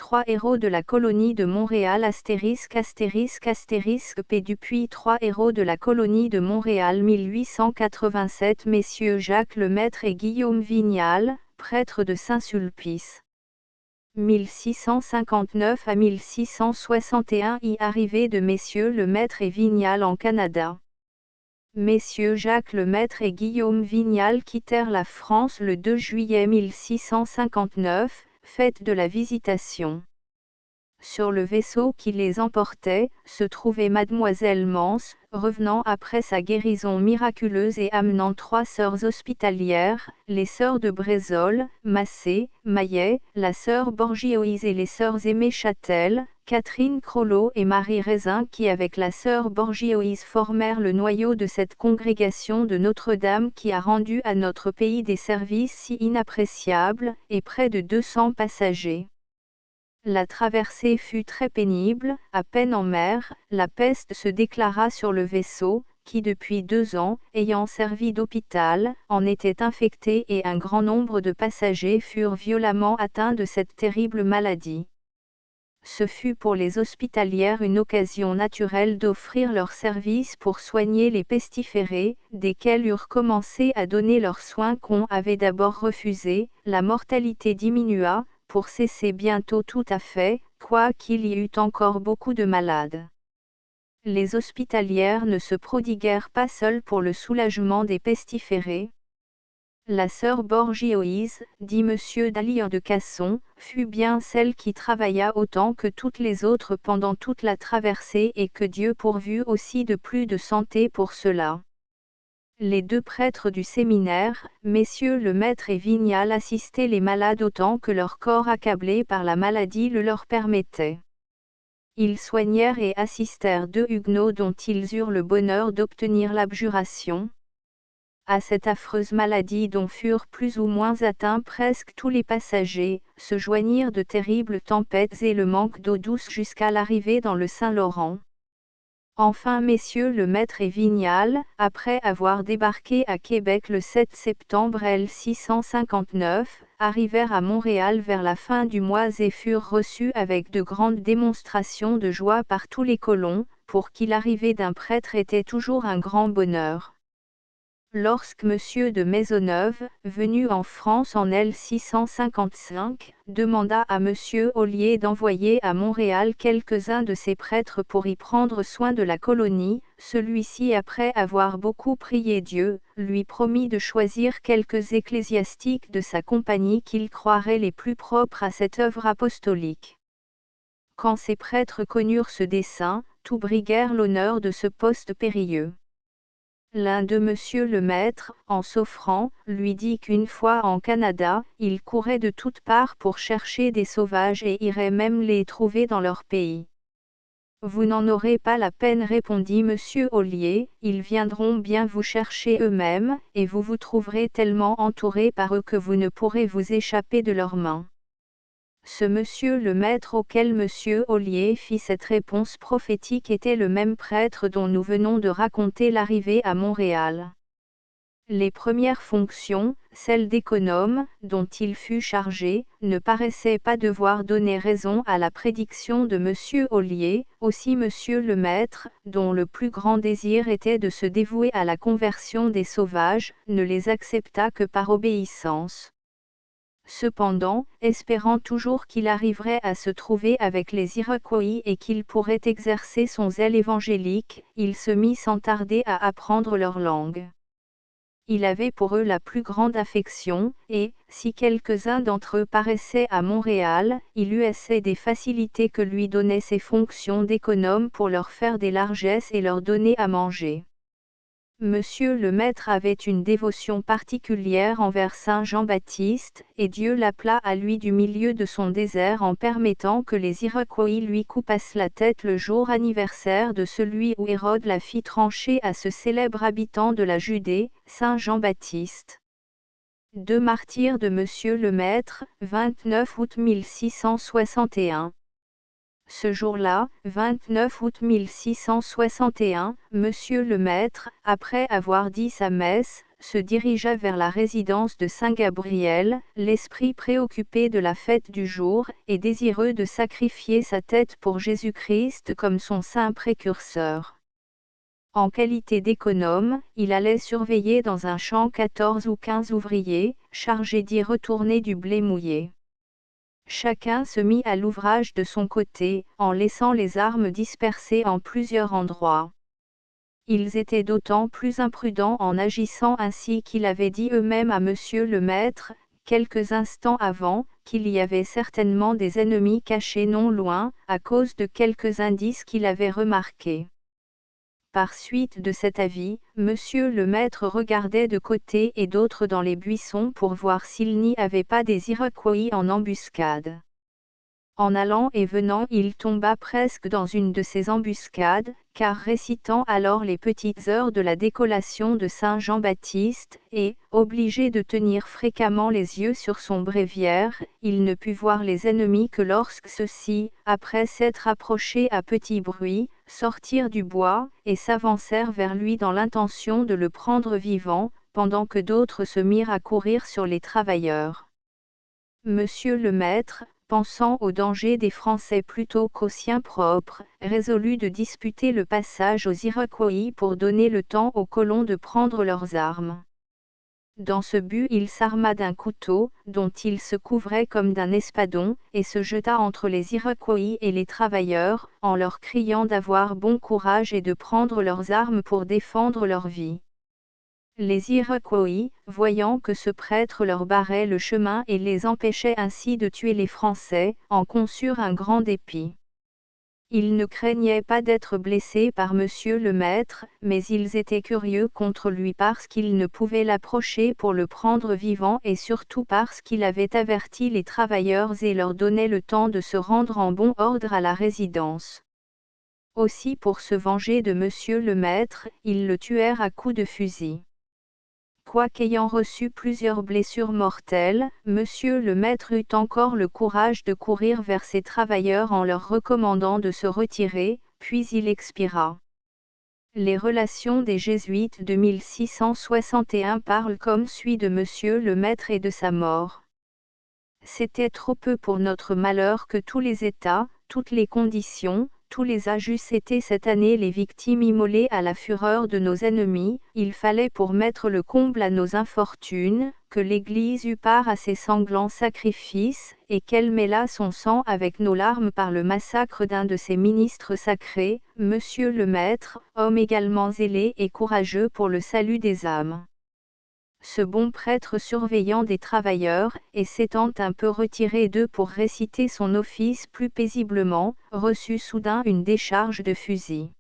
3 héros de la colonie de Montréal *** P. Dupuis 3 héros de la colonie de Montréal 1887 Messieurs Jacques Lemaître et Guillaume Vignal, prêtres de Saint-Sulpice. 1659 à 1661 y arrivée de Messieurs Lemaître et Vignal en Canada. Messieurs Jacques Lemaître et Guillaume Vignal quittèrent la France le 2 juillet 1659, fête de la Visitation. Sur le vaisseau qui les emportait, se trouvait Mademoiselle Mance, revenant après sa guérison miraculeuse et amenant 3 sœurs hospitalières, les sœurs de Brézol, Massé, Maillet, la sœur Borgioise et les sœurs Aimée Châtel, Catherine Crollo et Marie Raisin qui avec la sœur Borgioise formèrent le noyau de cette congrégation de Notre-Dame qui a rendu à notre pays des services si inappréciables, et près de 200 passagers. La traversée fut très pénible, à peine en mer, la peste se déclara sur le vaisseau, qui depuis 2 ans, ayant servi d'hôpital, en était infecté et un grand nombre de passagers furent violemment atteints de cette terrible maladie. Ce fut pour les hospitalières une occasion naturelle d'offrir leurs services pour soigner les pestiférés, desquels eurent commencé à donner leurs soins qu'on avait d'abord refusés, la mortalité diminua, pour cesser bientôt tout à fait, quoiqu'il y eût encore beaucoup de malades. Les hospitalières ne se prodiguèrent pas seules pour le soulagement des pestiférés. La sœur Borgioise, dit M. Dalian de Casson, fut bien celle qui travailla autant que toutes les autres pendant toute la traversée et que Dieu pourvut aussi de plus de santé pour cela. Les 2 prêtres du séminaire, messieurs Lemaître et Vignal assistaient les malades autant que leur corps accablé par la maladie le leur permettait. Ils soignèrent et assistèrent 2 huguenots dont ils eurent le bonheur d'obtenir l'abjuration. À cette affreuse maladie dont furent plus ou moins atteints presque tous les passagers, se joignirent de terribles tempêtes et le manque d'eau douce jusqu'à l'arrivée dans le Saint-Laurent. Enfin messieurs Lemaître et Vignal, après avoir débarqué à Québec le 7 septembre 1659, arrivèrent à Montréal vers la fin du mois et furent reçus avec de grandes démonstrations de joie par tous les colons, pour qui l'arrivée d'un prêtre était toujours un grand bonheur. Lorsque M. de Maisonneuve, venu en France en 1655, demanda à M. Ollier d'envoyer à Montréal quelques-uns de ses prêtres pour y prendre soin de la colonie, celui-ci après avoir beaucoup prié Dieu, lui promit de choisir quelques ecclésiastiques de sa compagnie qu'il croirait les plus propres à cette œuvre apostolique. Quand ces prêtres connurent ce dessein, tous briguèrent l'honneur de ce poste périlleux. L'un de M. Lemaître, en s'offrant, lui dit qu'une fois en Canada, il courait de toutes parts pour chercher des sauvages et irait même les trouver dans leur pays. Vous n'en aurez pas la peine répondit M. Ollier, ils viendront bien vous chercher eux-mêmes, et vous vous trouverez tellement entouré par eux que vous ne pourrez vous échapper de leurs mains. Ce monsieur Lemaître auquel M. Ollier fit cette réponse prophétique était le même prêtre dont nous venons de raconter l'arrivée à Montréal. Les premières fonctions, celles d'économe, dont il fut chargé, ne paraissaient pas devoir donner raison à la prédiction de M. Ollier, aussi M. Lemaître, dont le plus grand désir était de se dévouer à la conversion des sauvages, ne les accepta que par obéissance. Cependant, espérant toujours qu'il arriverait à se trouver avec les Iroquois et qu'il pourrait exercer son zèle évangélique, il se mit sans tarder à apprendre leur langue. Il avait pour eux la plus grande affection, et, si quelques-uns d'entre eux paraissaient à Montréal, il eut assez des facilités que lui donnaient ses fonctions d'économe pour leur faire des largesses et leur donner à manger. Monsieur Lemaître avait une dévotion particulière envers Saint Jean-Baptiste, et Dieu l'appela à lui du milieu de son désert en permettant que les Iroquois lui coupassent la tête le jour anniversaire de celui où Hérode la fit trancher à ce célèbre habitant de la Judée, Saint Jean-Baptiste. 2 martyrs de Monsieur Lemaître, 29 août 1661. Ce jour-là, 29 août 1661, Monsieur Lemaître, après avoir dit sa messe, se dirigea vers la résidence de Saint-Gabriel, l'esprit préoccupé de la fête du jour, et désireux de sacrifier sa tête pour Jésus-Christ comme son saint précurseur. En qualité d'économe, il allait surveiller dans un champ 14 ou 15 ouvriers, chargés d'y retourner du blé mouillé. Chacun se mit à l'ouvrage de son côté, en laissant les armes dispersées en plusieurs endroits. Ils étaient d'autant plus imprudents en agissant ainsi qu'ils avaient dit eux-mêmes à Monsieur le Maître, quelques instants avant, qu'il y avait certainement des ennemis cachés non loin, à cause de quelques indices qu'il avait remarqués. Par suite de cet avis, Monsieur le Maître regardait de côté et d'autre dans les buissons pour voir s'il n'y avait pas des Iroquois en embuscade. En allant et venant, il tomba presque dans une de ces embuscades, car récitant alors les petites heures de la décollation de Saint Jean-Baptiste, et, obligé de tenir fréquemment les yeux sur son bréviaire, il ne put voir les ennemis que lorsque ceux-ci, après s'être approchés à petit bruit, sortirent du bois, et s'avancèrent vers lui dans l'intention de le prendre vivant, pendant que d'autres se mirent à courir sur les travailleurs. Monsieur le Maître, pensant au danger des Français plutôt qu'aux siens propres, résolut de disputer le passage aux Iroquois pour donner le temps aux colons de prendre leurs armes. Dans ce but il s'arma d'un couteau, dont il se couvrait comme d'un espadon, et se jeta entre les Iroquois et les travailleurs, en leur criant d'avoir bon courage et de prendre leurs armes pour défendre leur vie. Les Iroquois, voyant que ce prêtre leur barrait le chemin et les empêchait ainsi de tuer les Français, en conçurent un grand dépit. Ils ne craignaient pas d'être blessés par Monsieur le Maître, mais ils étaient curieux contre lui parce qu'ils ne pouvaient l'approcher pour le prendre vivant et surtout parce qu'il avait averti les travailleurs et leur donnait le temps de se rendre en bon ordre à la résidence. Aussi pour se venger de Monsieur le Maître, ils le tuèrent à coups de fusil. Quoiqu'ayant reçu plusieurs blessures mortelles, Monsieur le Maître eut encore le courage de courir vers ses travailleurs en leur recommandant de se retirer, puis il expira. Les relations des Jésuites de 1661 parlent comme suit de Monsieur le Maître et de sa mort. C'était trop peu pour notre malheur que tous les états, toutes les conditions, tous les âges eussent été cette année les victimes immolées à la fureur de nos ennemis. Il fallait pour mettre le comble à nos infortunes, que l'Église eût part à ces sanglants sacrifices, et qu'elle mêlât son sang avec nos larmes par le massacre d'un de ses ministres sacrés, Monsieur le Maître, homme également zélé et courageux pour le salut des âmes. Ce bon prêtre surveillant des travailleurs, et s'étant un peu retiré d'eux pour réciter son office plus paisiblement, reçut soudain une décharge de fusil.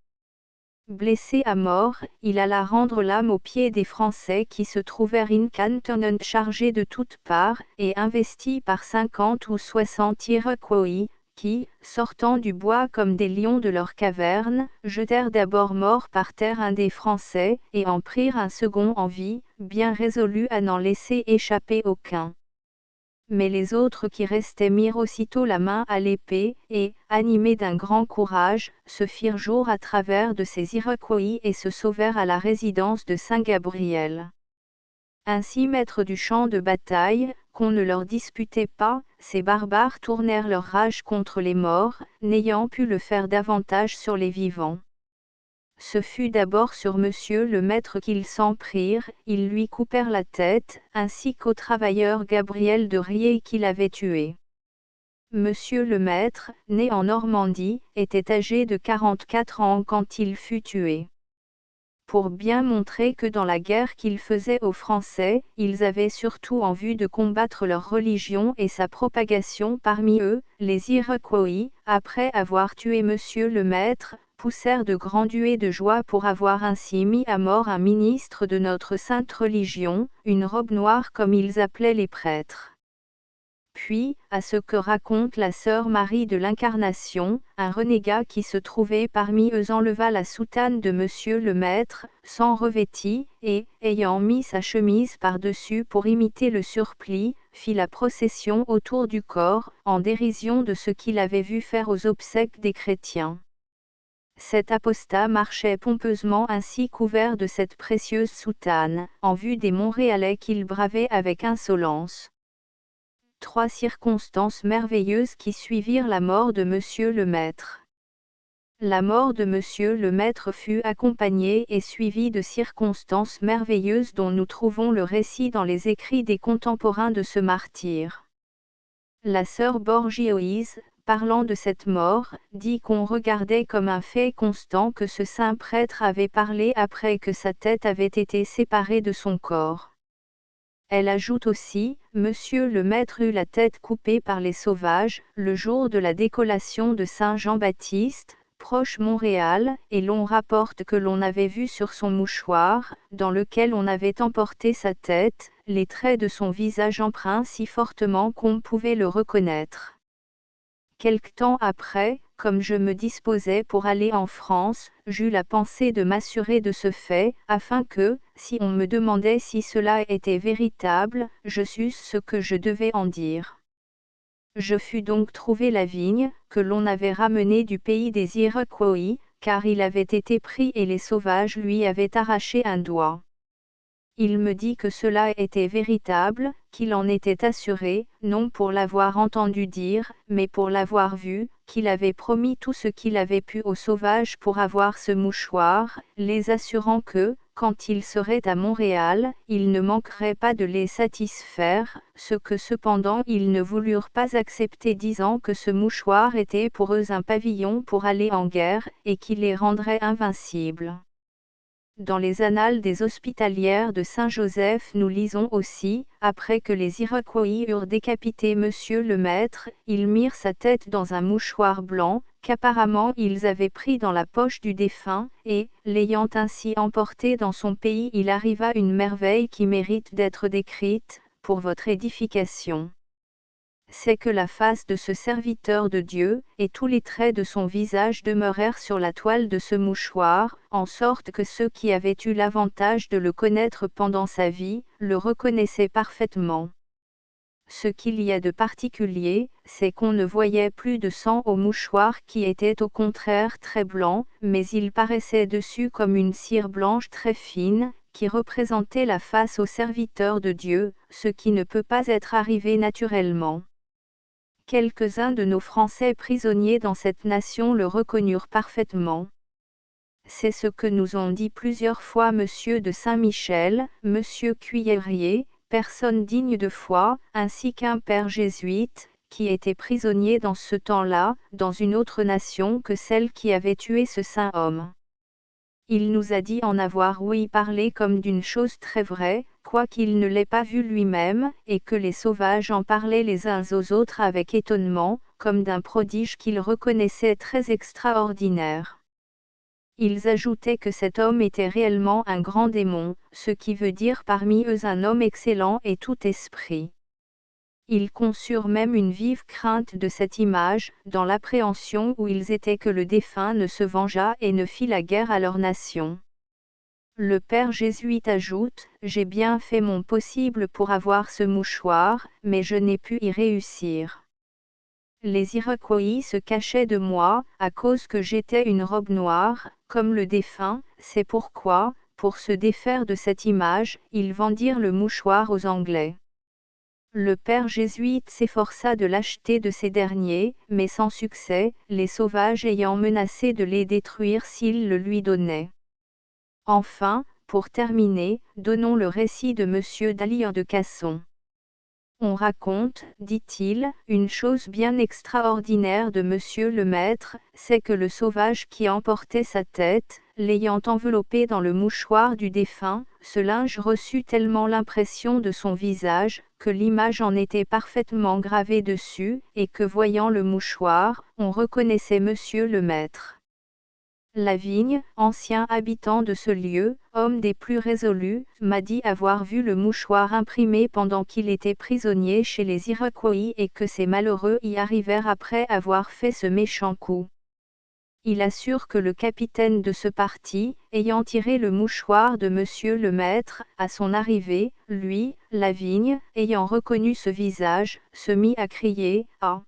Blessé à mort, il alla rendre l'âme aux pieds des Français qui se trouvèrent in cantonment chargés de toutes parts, et investis par 50 ou 60 Iroquois, qui, sortant du bois comme des lions de leur caverne, jetèrent d'abord mort par terre un des Français, et en prirent un second en vie, bien résolus à n'en laisser échapper aucun. Mais les autres qui restaient mirent aussitôt la main à l'épée, et, animés d'un grand courage, se firent jour à travers de ces Iroquois et se sauvèrent à la résidence de Saint-Gabriel. Ainsi maîtres du champ de bataille, qu'on ne leur disputait pas, ces barbares tournèrent leur rage contre les morts, n'ayant pu le faire davantage sur les vivants. Ce fut d'abord sur Monsieur le Maître qu'ils s'en prirent, ils lui coupèrent la tête, ainsi qu'au travailleur Gabriel de Riez qu'il avait tué. Monsieur le Maître, né en Normandie, était âgé de 44 ans quand il fut tué. Pour bien montrer que dans la guerre qu'ils faisaient aux Français, ils avaient surtout en vue de combattre leur religion et sa propagation parmi eux, les Iroquois, après avoir tué Monsieur le Maître, poussèrent de grands huées de joie pour avoir ainsi mis à mort un ministre de notre sainte religion, une robe noire comme ils appelaient les prêtres. Puis, à ce que raconte la sœur Marie de l'Incarnation, un renégat qui se trouvait parmi eux enleva la soutane de Monsieur le Maître, s'en revêtit, et, ayant mis sa chemise par-dessus pour imiter le surplis, fit la procession autour du corps, en dérision de ce qu'il avait vu faire aux obsèques des chrétiens. Cet apostat marchait pompeusement ainsi couvert de cette précieuse soutane, en vue des Montréalais qu'il bravait avec insolence. 3 circonstances merveilleuses qui suivirent la mort de Monsieur le Maître. La mort de Monsieur le Maître fut accompagnée et suivie de circonstances merveilleuses dont nous trouvons le récit dans les écrits des contemporains de ce martyr. La sœur Borgioise, parlant de cette mort, dit qu'on regardait comme un fait constant que ce saint prêtre avait parlé après que sa tête avait été séparée de son corps. Elle ajoute aussi, Monsieur le Maître eut la tête coupée par les sauvages, le jour de la décollation de Saint Jean-Baptiste, proche Montréal, et l'on rapporte que l'on avait vu sur son mouchoir, dans lequel on avait emporté sa tête, les traits de son visage empreints si fortement qu'on pouvait le reconnaître. Quelque temps après, comme je me disposais pour aller en France, j'eus la pensée de m'assurer de ce fait, afin que, si on me demandait si cela était véritable, je susse ce que je devais en dire. Je fus donc trouver la vigne, que l'on avait ramenée du pays des Iroquois, car il avait été pris et les sauvages lui avaient arraché un doigt. Il me dit que cela était véritable, qu'il en était assuré, non pour l'avoir entendu dire, mais pour l'avoir vu, qu'il avait promis tout ce qu'il avait pu aux sauvages pour avoir ce mouchoir, les assurant que, quand ils seraient à Montréal, il ne manquerait pas de les satisfaire, ce que cependant ils ne voulurent pas accepter, disant que ce mouchoir était pour eux un pavillon pour aller en guerre, et qui les rendrait invincibles. Dans les annales des Hospitalières de Saint-Joseph nous lisons aussi, après que les Iroquois eurent décapité Monsieur le Maître, ils mirent sa tête dans un mouchoir blanc, qu'apparemment ils avaient pris dans la poche du défunt, et, l'ayant ainsi emporté dans son pays, il arriva une merveille qui mérite d'être décrite, pour votre édification. C'est que la face de ce serviteur de Dieu, et tous les traits de son visage demeurèrent sur la toile de ce mouchoir, en sorte que ceux qui avaient eu l'avantage de le connaître pendant sa vie, le reconnaissaient parfaitement. Ce qu'il y a de particulier, c'est qu'on ne voyait plus de sang au mouchoir qui était au contraire très blanc, mais il paraissait dessus comme une cire blanche très fine, qui représentait la face au serviteur de Dieu, ce qui ne peut pas être arrivé naturellement. Quelques-uns de nos Français prisonniers dans cette nation le reconnurent parfaitement. C'est ce que nous ont dit plusieurs fois Monsieur de Saint-Michel, Monsieur Cuillerier, personne digne de foi, ainsi qu'un père jésuite, qui était prisonnier dans ce temps-là, dans une autre nation que celle qui avait tué ce saint homme. Il nous a dit en avoir ouï parler comme d'une chose très vraie, quoiqu'il ne l'ait pas vu lui-même, et que les sauvages en parlaient les uns aux autres avec étonnement, comme d'un prodige qu'ils reconnaissaient très extraordinaire. Ils ajoutaient que cet homme était réellement un grand démon, ce qui veut dire parmi eux un homme excellent et tout esprit. Ils conçurent même une vive crainte de cette image, dans l'appréhension où ils étaient que le défunt ne se vengeât et ne fît la guerre à leur nation. Le père jésuite ajoute, j'ai bien fait mon possible pour avoir ce mouchoir, mais je n'ai pu y réussir. Les Iroquois se cachaient de moi, à cause que j'étais une robe noire, comme le défunt, c'est pourquoi, pour se défaire de cette image, ils vendirent le mouchoir aux Anglais. Le père jésuite s'efforça de l'acheter de ces derniers, mais sans succès, les sauvages ayant menacé de les détruire s'ils le lui donnaient. Enfin, pour terminer, donnons le récit de Monsieur d'Alire de Casson. On raconte, dit-il, une chose bien extraordinaire de Monsieur le Maître, c'est que le sauvage qui emportait sa tête, l'ayant enveloppé dans le mouchoir du défunt, ce linge reçut tellement l'impression de son visage, que l'image en était parfaitement gravée dessus, et que voyant le mouchoir, on reconnaissait Monsieur le Maître. Lavigne, ancien habitant de ce lieu, homme des plus résolus, m'a dit avoir vu le mouchoir imprimé pendant qu'il était prisonnier chez les Iroquois et que ces malheureux y arrivèrent après avoir fait ce méchant coup. Il assure que le capitaine de ce parti, ayant tiré le mouchoir de Monsieur le Maître, à son arrivée, lui, Lavigne, ayant reconnu ce visage, se mit à crier « Ah !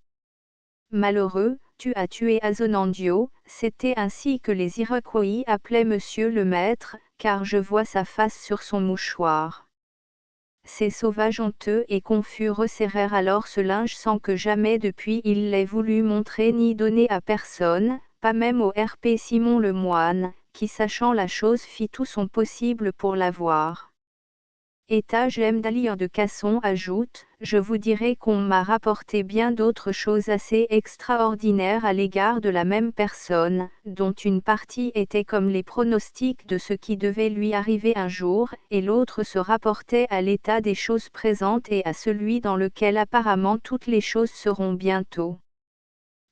Malheureux ! tu as tué Azonandio, c'était ainsi que les Iroquois appelaient monsieur le maître, car je vois sa face sur son mouchoir. Ces sauvages honteux et confus resserrèrent alors ce linge sans que jamais depuis il l'ait voulu montrer ni donner à personne, pas même au RP Simon le moine, qui sachant la chose fit tout son possible pour l'avoir. Étage M. d'Alire de Casson ajoute, je vous dirai qu'on m'a rapporté bien d'autres choses assez extraordinaires à l'égard de la même personne, dont une partie était comme les pronostics de ce qui devait lui arriver un jour, et l'autre se rapportait à l'état des choses présentes et à celui dans lequel apparemment toutes les choses seront bientôt.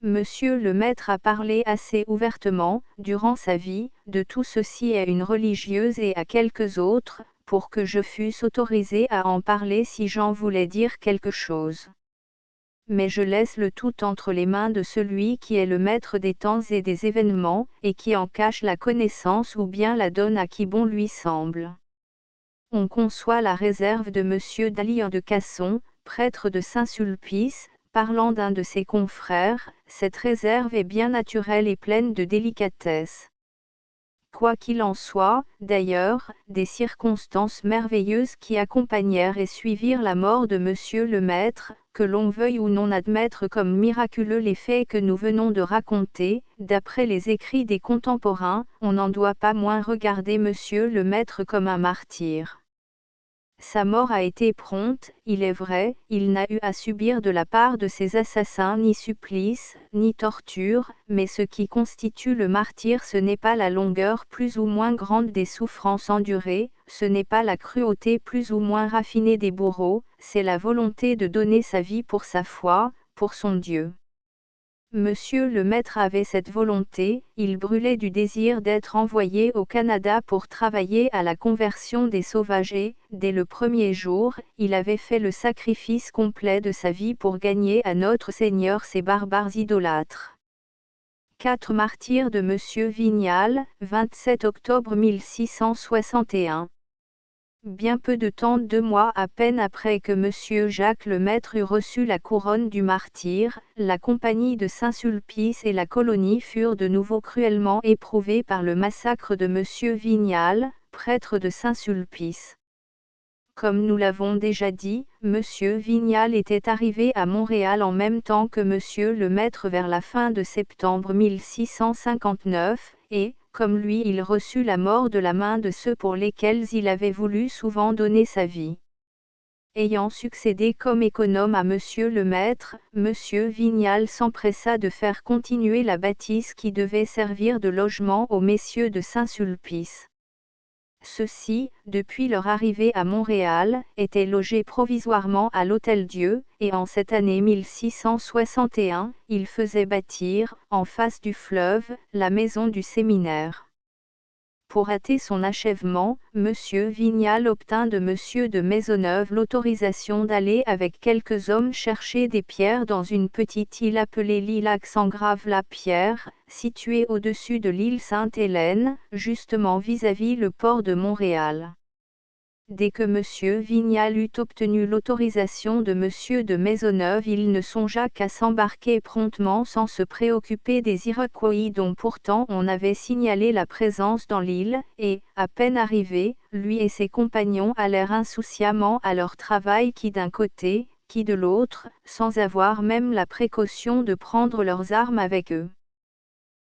Monsieur le maître a parlé assez ouvertement, durant sa vie, de tout ceci à une religieuse et à quelques autres, pour que je fusse autorisé à en parler si j'en voulais dire quelque chose. Mais je laisse le tout entre les mains de celui qui est le maître des temps et des événements, et qui en cache la connaissance ou bien la donne à qui bon lui semble. On conçoit la réserve de Monsieur d'Alire de Casson, prêtre de Saint-Sulpice, parlant d'un de ses confrères, cette réserve est bien naturelle et pleine de délicatesse. Quoi qu'il en soit, d'ailleurs, des circonstances merveilleuses qui accompagnèrent et suivirent la mort de Monsieur le Maître, que l'on veuille ou non admettre comme miraculeux les faits que nous venons de raconter, d'après les écrits des contemporains, on n'en doit pas moins regarder Monsieur le Maître comme un martyr. Sa mort a été prompte, il est vrai, il n'a eu à subir de la part de ses assassins ni supplice, ni torture, mais ce qui constitue le martyre ce n'est pas la longueur plus ou moins grande des souffrances endurées, ce n'est pas la cruauté plus ou moins raffinée des bourreaux, c'est la volonté de donner sa vie pour sa foi, pour son Dieu. Monsieur le maître avait cette volonté, il brûlait du désir d'être envoyé au Canada pour travailler à la conversion des sauvages et, dès le premier jour, il avait fait le sacrifice complet de sa vie pour gagner à notre Seigneur ces barbares idolâtres. 4 martyrs de Monsieur Vignal, 27 octobre 1661. Bien peu de temps, 2 mois à peine après que Monsieur Jacques le Maître eut reçu la couronne du martyr, la compagnie de Saint-Sulpice et la colonie furent de nouveau cruellement éprouvées par le massacre de Monsieur Vignal, prêtre de Saint-Sulpice. Comme nous l'avons déjà dit, Monsieur Vignal était arrivé à Montréal en même temps que Monsieur le Maître vers la fin de septembre 1659, et, comme lui il reçut la mort de la main de ceux pour lesquels il avait voulu souvent donner sa vie. Ayant succédé comme économe à Monsieur le Maître, Monsieur Vignal s'empressa de faire continuer la bâtisse qui devait servir de logement aux messieurs de Saint-Sulpice. Ceux-ci, depuis leur arrivée à Montréal, étaient logés provisoirement à l'Hôtel-Dieu, et en cette année 1661, ils faisaient bâtir, en face du fleuve, la maison du séminaire. Pour hâter son achèvement, Monsieur Vignal obtint de Monsieur de Maisonneuve l'autorisation d'aller avec quelques hommes chercher des pierres dans une petite île appelée l'île Axengrave-la-Pierre, située au-dessus de l'île Sainte-Hélène, justement vis-à-vis le port de Montréal. Dès que Monsieur Vignal eut obtenu l'autorisation de Monsieur de Maisonneuve, il ne songea qu'à s'embarquer promptement sans se préoccuper des Iroquois dont pourtant on avait signalé la présence dans l'île, et, à peine arrivé, lui et ses compagnons allèrent insouciamment à leur travail qui d'un côté, qui de l'autre, sans avoir même la précaution de prendre leurs armes avec eux.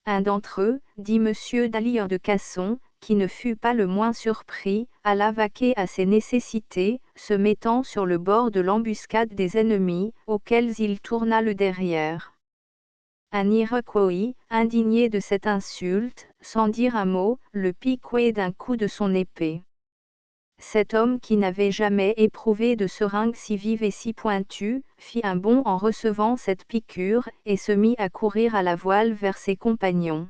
Un d'entre eux, dit Monsieur d'Alire de Casson, qui ne fut pas le moins surpris, alla vaquer à ses nécessités, se mettant sur le bord de l'embuscade des ennemis, auxquels il tourna le derrière. Un Iroquois, indigné de cette insulte, sans dire un mot, le piquait d'un coup de son épée. Cet homme qui n'avait jamais éprouvé de seringue si vive et si pointue, fit un bond en recevant cette piqûre, et se mit à courir à la voile vers ses compagnons.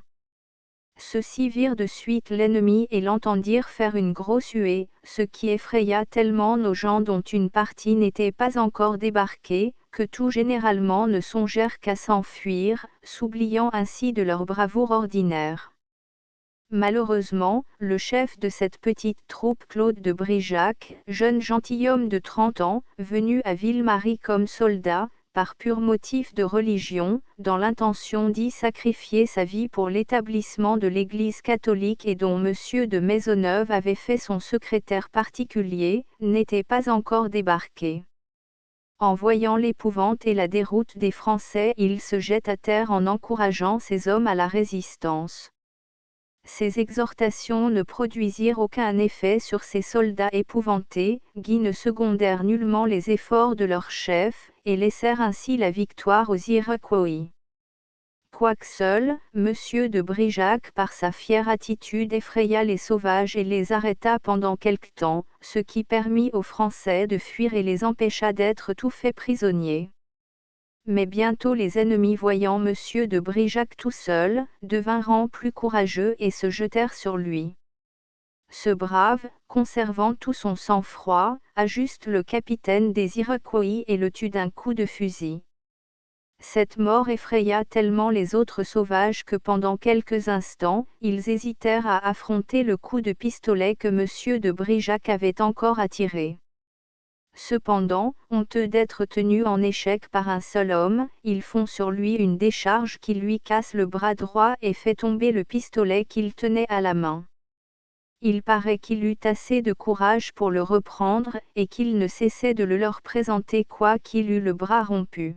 Ceux-ci virent de suite l'ennemi et l'entendirent faire une grosse huée, ce qui effraya tellement nos gens dont une partie n'était pas encore débarquée, que tout généralement ne songèrent qu'à s'enfuir, s'oubliant ainsi de leur bravoure ordinaire. Malheureusement, le chef de cette petite troupe, Claude de Brijac, jeune gentilhomme de 30 ans, venu à Ville-Marie comme soldat, par pur motif de religion, dans l'intention d'y sacrifier sa vie pour l'établissement de l'Église catholique et dont M. de Maisonneuve avait fait son secrétaire particulier, n'était pas encore débarqué. En voyant l'épouvante et la déroute des Français, il se jette à terre en encourageant ces hommes à la résistance. Ces exhortations ne produisirent aucun effet sur ces soldats épouvantés, qui ne secondèrent nullement les efforts de leur chef, et laissèrent ainsi la victoire aux Iroquois. Quoique seul, M. de Brijac par sa fière attitude effraya les sauvages et les arrêta pendant quelque temps, ce qui permit aux Français de fuir et les empêcha d'être tout faits prisonniers. Mais bientôt les ennemis voyant M. de Brijac tout seul, devinrent plus courageux et se jetèrent sur lui. Ce brave, conservant tout son sang-froid, ajuste le capitaine des Iroquois et le tue d'un coup de fusil. Cette mort effraya tellement les autres sauvages que pendant quelques instants, ils hésitèrent à affronter le coup de pistolet que M. de Brijac avait encore attiré. Cependant, honteux d'être tenus en échec par un seul homme, ils font sur lui une décharge qui lui casse le bras droit et fait tomber le pistolet qu'il tenait à la main. Il paraît qu'il eut assez de courage pour le reprendre, et qu'il ne cessait de le leur présenter quoiqu'il eût le bras rompu.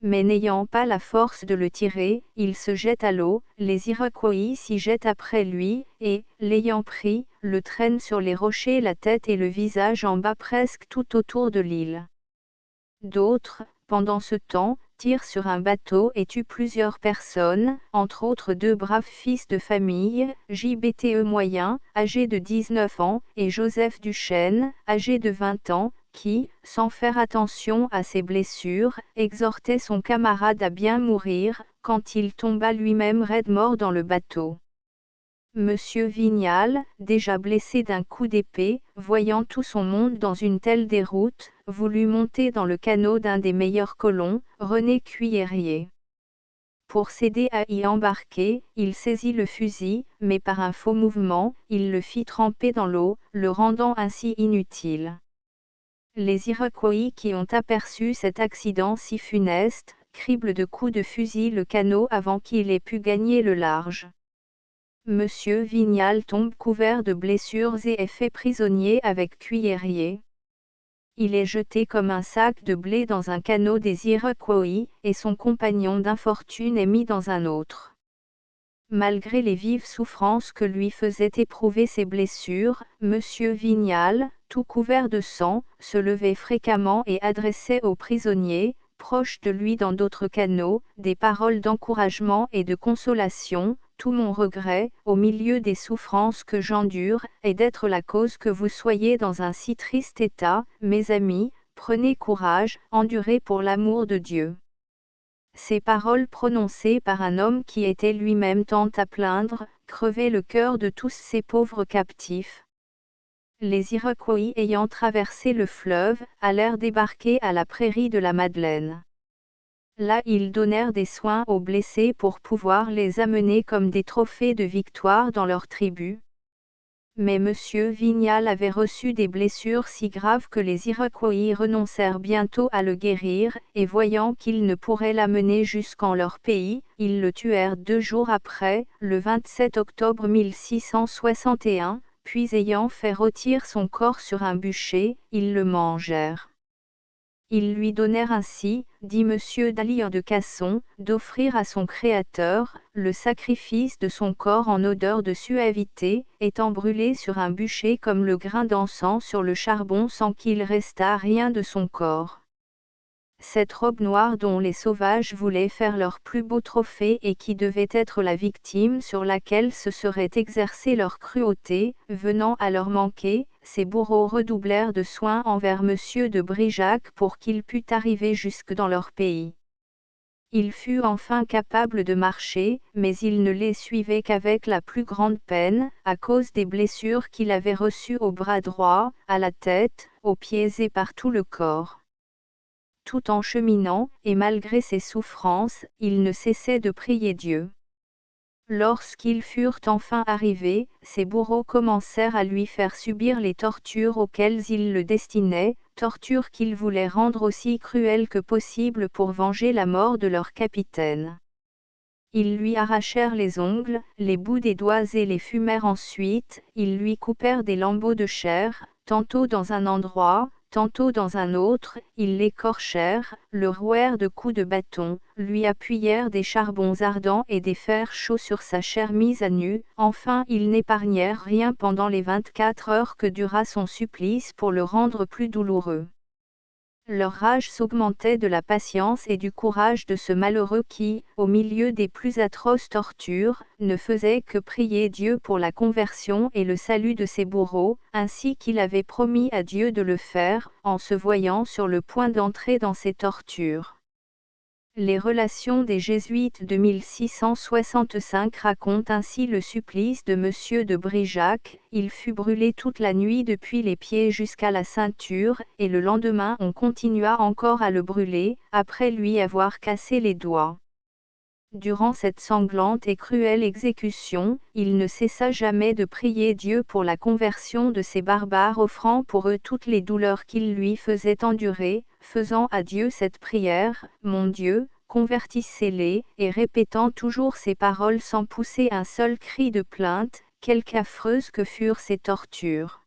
Mais n'ayant pas la force de le tirer, il se jette à l'eau, les Iroquois s'y jettent après lui, et, l'ayant pris, le traînent sur les rochers la tête et le visage en bas presque tout autour de l'île. D'autres, pendant ce temps, tirent sur un bateau et tuent plusieurs personnes, entre autres 2 braves fils de famille, JBTE moyen, âgé de 19 ans, et Joseph Duchesne, âgé de 20 ans, qui, sans faire attention à ses blessures, exhortait son camarade à bien mourir, quand il tomba lui-même raide mort dans le bateau. Monsieur Vignal, déjà blessé d'un coup d'épée, voyant tout son monde dans une telle déroute, voulut monter dans le canot d'un des meilleurs colons, René Cuillerier. Pour s'aider à y embarquer, il saisit le fusil, mais par un faux mouvement, il le fit tremper dans l'eau, le rendant ainsi inutile. Les Iroquois qui ont aperçu cet accident si funeste, criblent de coups de fusil le canot avant qu'il ait pu gagner le large. Monsieur Vignal tombe couvert de blessures et est fait prisonnier avec Cuillerier. Il est jeté comme un sac de blé dans un canot des Iroquois, et son compagnon d'infortune est mis dans un autre. Malgré les vives souffrances que lui faisaient éprouver ses blessures, Monsieur Vignal, tout couvert de sang, se levait fréquemment et adressait aux prisonniers, proches de lui dans d'autres canots, des paroles d'encouragement et de consolation. Tout mon regret, au milieu des souffrances que j'endure, est d'être la cause que vous soyez dans un si triste état. Mes amis, prenez courage, endurez pour l'amour de Dieu. Ces paroles prononcées par un homme qui était lui-même tant à plaindre, crevaient le cœur de tous ces pauvres captifs. Les Iroquois ayant traversé le fleuve, allèrent débarquer à la prairie de la Madeleine. Là ils donnèrent des soins aux blessés pour pouvoir les amener comme des trophées de victoire dans leur tribu. Mais Monsieur Vignal avait reçu des blessures si graves que les Iroquois renoncèrent bientôt à le guérir, et voyant qu'ils ne pourraient l'amener jusqu'en leur pays, ils le tuèrent 2 jours après, le 27 octobre 1661, puis ayant fait rôtir son corps sur un bûcher, ils le mangèrent. Ils lui donnèrent ainsi, dit M. d'Alire de Casson, d'offrir à son Créateur, le sacrifice de son corps en odeur de suavité, étant brûlé sur un bûcher comme le grain d'encens sur le charbon sans qu'il restât rien de son corps. Cette robe noire dont les sauvages voulaient faire leur plus beau trophée et qui devait être la victime sur laquelle se serait exercée leur cruauté, venant à leur manquer, ces bourreaux redoublèrent de soins envers M. de Brijac pour qu'il pût arriver jusque dans leur pays. Il fut enfin capable de marcher, mais il ne les suivait qu'avec la plus grande peine, à cause des blessures qu'il avait reçues au bras droit, à la tête, aux pieds et par tout le corps. Tout en cheminant, et malgré ses souffrances, il ne cessait de prier Dieu. Lorsqu'ils furent enfin arrivés, ses bourreaux commencèrent à lui faire subir les tortures auxquelles ils le destinaient, tortures qu'ils voulaient rendre aussi cruelles que possible pour venger la mort de leur capitaine. Ils lui arrachèrent les ongles, les bouts des doigts et les fumèrent ensuite, ils lui coupèrent des lambeaux de chair, tantôt dans un endroit, tantôt dans un autre, ils l'écorchèrent, le rouèrent de coups de bâton, lui appuyèrent des charbons ardents et des fers chauds sur sa chair mise à nu, enfin ils n'épargnèrent rien pendant les 24 heures que dura son supplice pour le rendre plus douloureux. Leur rage s'augmentait de la patience et du courage de ce malheureux qui, au milieu des plus atroces tortures, ne faisait que prier Dieu pour la conversion et le salut de ses bourreaux, ainsi qu'il avait promis à Dieu de le faire, en se voyant sur le point d'entrer dans ces tortures. Les Relations des Jésuites de 1665 racontent ainsi le supplice de Monsieur de Brijac. Il fut brûlé toute la nuit depuis les pieds jusqu'à la ceinture, et le lendemain on continua encore à le brûler, après lui avoir cassé les doigts. Durant cette sanglante et cruelle exécution, il ne cessa jamais de prier Dieu pour la conversion de ces barbares, offrant pour eux toutes les douleurs qu'ils lui faisaient endurer, faisant à Dieu cette prière: Mon Dieu, convertissez-les, et répétant toujours ces paroles sans pousser un seul cri de plainte, quelque affreuses que furent ces tortures.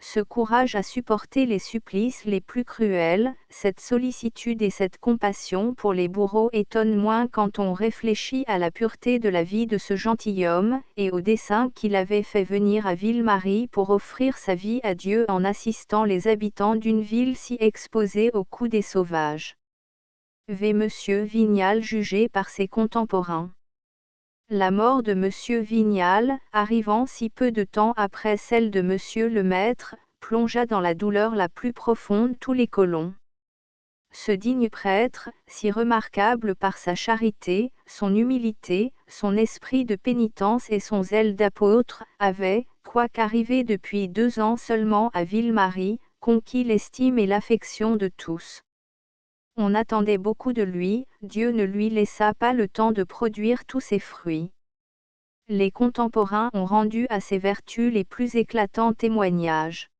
Ce courage à supporter les supplices les plus cruels, cette sollicitude et cette compassion pour les bourreaux étonnent moins quand on réfléchit à la pureté de la vie de ce gentilhomme, et au dessein qu'il avait fait venir à Ville-Marie pour offrir sa vie à Dieu en assistant les habitants d'une ville si exposée aux coups des sauvages. V. Monsieur Vignal jugé par ses contemporains. La mort de Monsieur Vignal, arrivant si peu de temps après celle de Monsieur le Maître, plongea dans la douleur la plus profonde tous les colons. Ce digne prêtre, si remarquable par sa charité, son humilité, son esprit de pénitence et son zèle d'apôtre, avait, quoiqu'arrivé depuis 2 ans seulement à Ville-Marie, conquis l'estime et l'affection de tous. On attendait beaucoup de lui, Dieu ne lui laissa pas le temps de produire tous ses fruits. Les contemporains ont rendu à ses vertus les plus éclatants témoignages.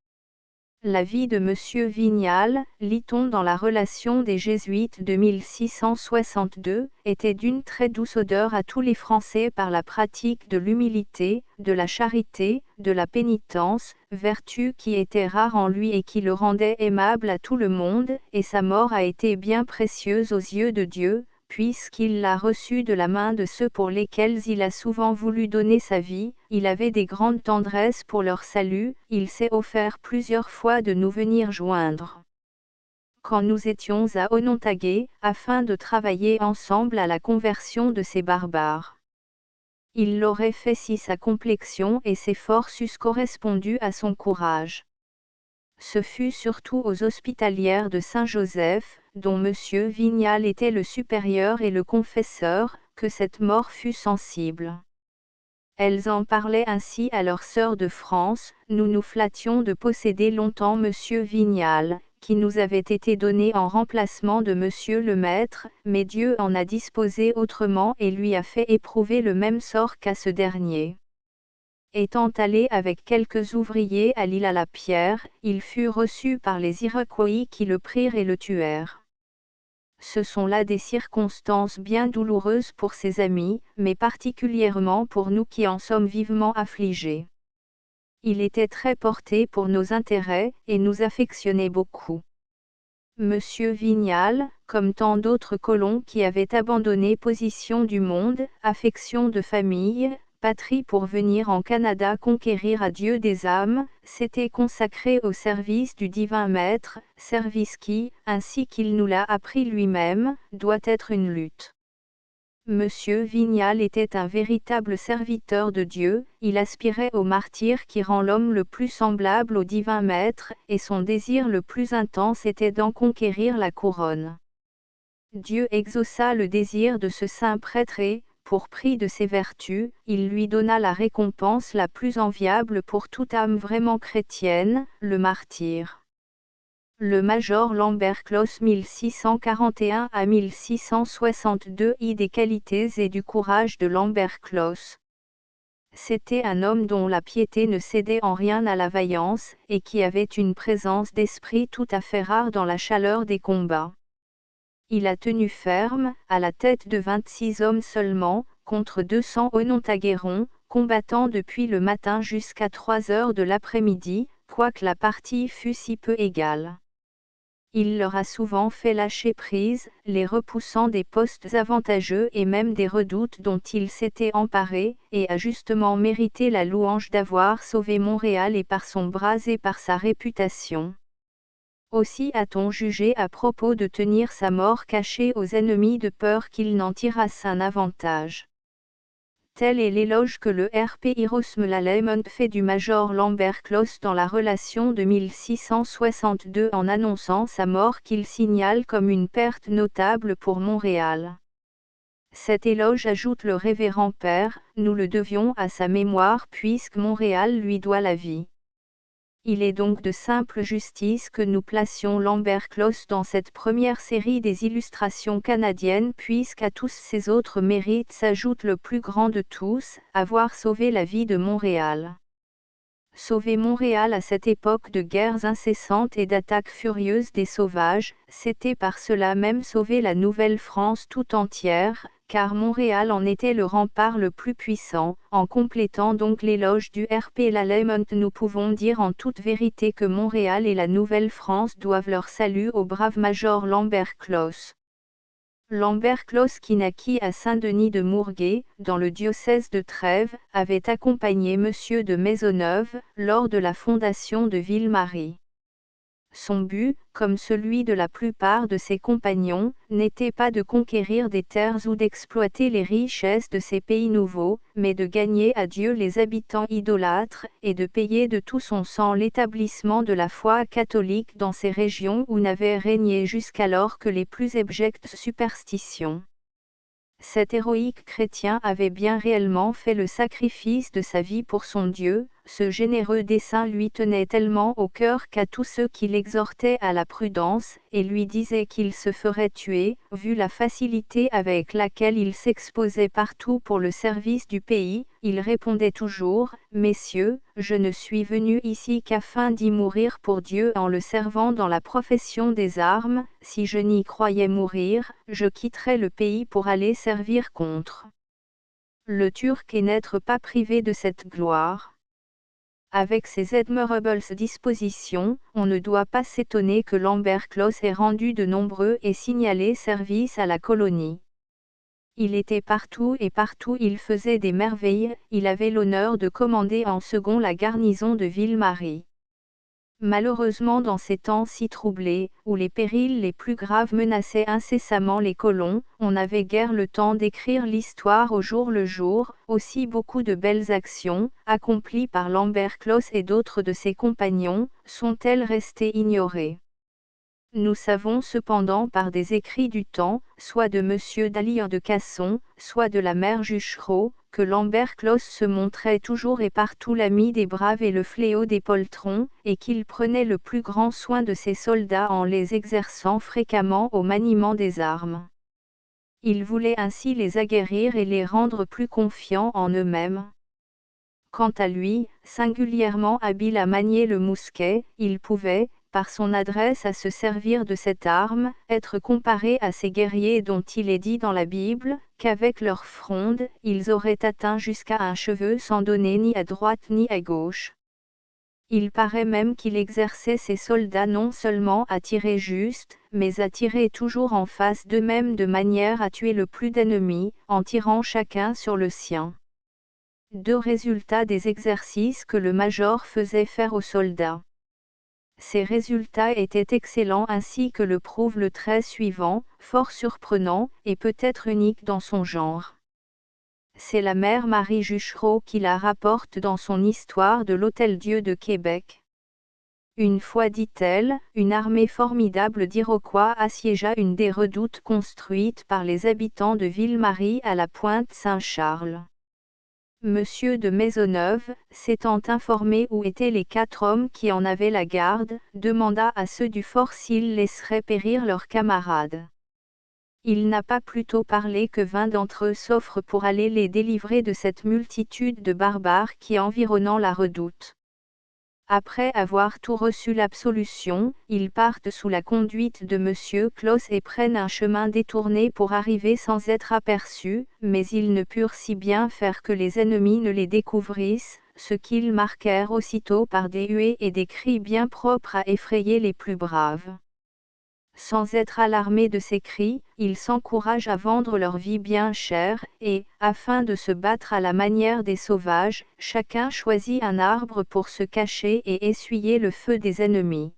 La vie de Monsieur Vignal, lit-on dans la Relation des Jésuites de 1662, était d'une très douce odeur à tous les Français par la pratique de l'humilité, de la charité, de la pénitence, vertus qui étaient rares en lui et qui le rendaient aimable à tout le monde, et sa mort a été bien précieuse aux yeux de Dieu, puisqu'il l'a reçue de la main de ceux pour lesquels il a souvent voulu donner sa vie. Il avait des grandes tendresses pour leur salut, il s'est offert plusieurs fois de nous venir joindre. Quand nous étions à Onontague, afin de travailler ensemble à la conversion de ces barbares. Il l'aurait fait si sa complexion et ses forces eussent correspondu à son courage. Ce fut surtout aux hospitalières de Saint-Joseph, dont Monsieur Vignal était le supérieur et le confesseur, que cette mort fut sensible. Elles en parlaient ainsi à leurs sœurs de France: nous nous flattions de posséder longtemps Monsieur Vignal, qui nous avait été donné en remplacement de Monsieur le Maître, mais Dieu en a disposé autrement et lui a fait éprouver le même sort qu'à ce dernier. Étant allé avec quelques ouvriers à l'île à la Pierre, il fut reçu par les Iroquois qui le prirent et le tuèrent. Ce sont là des circonstances bien douloureuses pour ses amis, mais particulièrement pour nous qui en sommes vivement affligés. Il était très porté pour nos intérêts, et nous affectionnait beaucoup. Monsieur Vignal, comme tant d'autres colons qui avaient abandonné position du monde, affection de famille, patrie pour venir en Canada conquérir à Dieu des âmes, s'était consacré au service du divin Maître, service qui, ainsi qu'il nous l'a appris lui-même, doit être une lutte. Monsieur Vignal était un véritable serviteur de Dieu, il aspirait au martyre qui rend l'homme le plus semblable au divin Maître, et son désir le plus intense était d'en conquérir la couronne. Dieu exauça le désir de ce saint prêtre et, pour prix de ses vertus, il lui donna la récompense la plus enviable pour toute âme vraiment chrétienne, le martyre. Le major Lambert Closs 1641 à 1662 y des qualités et du courage de Lambert Closs. C'était un homme dont la piété ne cédait en rien à la vaillance, et qui avait une présence d'esprit tout à fait rare dans la chaleur des combats. Il a tenu ferme, à la tête de 26 hommes seulement, contre 200 Onontaguerons, combattant depuis le matin jusqu'à 3 heures de l'après-midi, quoique la partie fût si peu égale. Il leur a souvent fait lâcher prise, les repoussant des postes avantageux et même des redoutes dont il s'était emparé, et a justement mérité la louange d'avoir sauvé Montréal et par son bras et par sa réputation. Aussi a-t-on jugé à propos de tenir sa mort cachée aux ennemis de peur qu'ils n'en tirassent un avantage. Tel est l'éloge que le R.P. Erasme Lallemant fait du major Lambert Closs dans la relation de 1662 en annonçant sa mort qu'il signale comme une perte notable pour Montréal. Cet éloge ajoute le révérend père, nous le devions à sa mémoire puisque Montréal lui doit la vie. Il est donc de simple justice que nous placions Lambert Closs dans cette première série des illustrations canadiennes puisqu'à tous ses autres mérites s'ajoute le plus grand de tous, avoir sauvé la vie de Montréal. Sauver Montréal à cette époque de guerres incessantes et d'attaques furieuses des sauvages, c'était par cela même sauver la Nouvelle-France tout entière, car Montréal en était le rempart le plus puissant. En complétant donc l'éloge du R.P. Lallemant, nous pouvons dire en toute vérité que Montréal et la Nouvelle-France doivent leur salut au brave major Lambert Closs. Lambert Closs, qui naquit à Saint-Denis de Mourguet, dans le diocèse de Trèves, avait accompagné Monsieur de Maisonneuve, lors de la fondation de Ville-Marie. Son but, comme celui de la plupart de ses compagnons, n'était pas de conquérir des terres ou d'exploiter les richesses de ces pays nouveaux, mais de gagner à Dieu les habitants idolâtres, et de payer de tout son sang l'établissement de la foi catholique dans ces régions où n'avaient régné jusqu'alors que les plus abjectes superstitions. Cet héroïque chrétien avait bien réellement fait le sacrifice de sa vie pour son Dieu, ce généreux dessein lui tenait tellement au cœur qu'à tous ceux qui l'exhortaient à la prudence, et lui disaient qu'il se ferait tuer, vu la facilité avec laquelle il s'exposait partout pour le service du pays, il répondait toujours, « Messieurs, je ne suis venu ici qu'afin d'y mourir pour Dieu en le servant dans la profession des armes, si je n'y croyais mourir, je quitterais le pays pour aller servir contre le Turc et n'être pas privé de cette gloire. » Avec ses admirables dispositions, on ne doit pas s'étonner que Lambert Closs ait rendu de nombreux et signalés services à la colonie. Il était partout et partout il faisait des merveilles, il avait l'honneur de commander en second la garnison de Ville-Marie. Malheureusement dans ces temps si troublés, où les périls les plus graves menaçaient incessamment les colons, on n'avait guère le temps d'écrire l'histoire au jour le jour, aussi beaucoup de belles actions, accomplies par Lambert Closs et d'autres de ses compagnons, sont-elles restées ignorées. Nous savons cependant par des écrits du temps, soit de M. d'Alire de Casson, soit de la mère Juchereau, que Lambert Closs se montrait toujours et partout l'ami des braves et le fléau des poltrons, et qu'il prenait le plus grand soin de ses soldats en les exerçant fréquemment au maniement des armes. Il voulait ainsi les aguerrir et les rendre plus confiants en eux-mêmes. Quant à lui, singulièrement habile à manier le mousquet, il pouvait, par son adresse à se servir de cette arme, être comparé à ces guerriers dont il est dit dans la Bible, qu'avec leur fronde, ils auraient atteint jusqu'à un cheveu sans donner ni à droite ni à gauche. Il paraît même qu'il exerçait ses soldats non seulement à tirer juste, mais à tirer toujours en face d'eux-mêmes de manière à tuer le plus d'ennemis, en tirant chacun sur le sien. Deux résultats des exercices que le major faisait faire aux soldats. Ces résultats étaient excellents ainsi que le prouve le trait suivant, fort surprenant, et peut-être unique dans son genre. C'est la mère Marie Juchereau qui la rapporte dans son histoire de l'Hôtel-Dieu de Québec. Une fois, dit-elle, une armée formidable d'Iroquois assiégea une des redoutes construites par les habitants de Ville-Marie à la pointe Saint-Charles. Monsieur de Maisonneuve, s'étant informé où étaient les 4 hommes qui en avaient la garde, demanda à ceux du fort s'ils laisseraient périr leurs camarades. Il n'a pas plus tôt parlé que 20 d'entre eux s'offrent pour aller les délivrer de cette multitude de barbares qui environnant la redoute. Après avoir tout reçu l'absolution, ils partent sous la conduite de Monsieur Claus et prennent un chemin détourné pour arriver sans être aperçus, mais ils ne purent si bien faire que les ennemis ne les découvrissent, ce qu'ils marquèrent aussitôt par des huées et des cris bien propres à effrayer les plus braves. Sans être alarmés de ces cris, ils s'encouragent à vendre leur vie bien chère, et, afin de se battre à la manière des sauvages, chacun choisit un arbre pour se cacher et essuyer le feu des ennemis.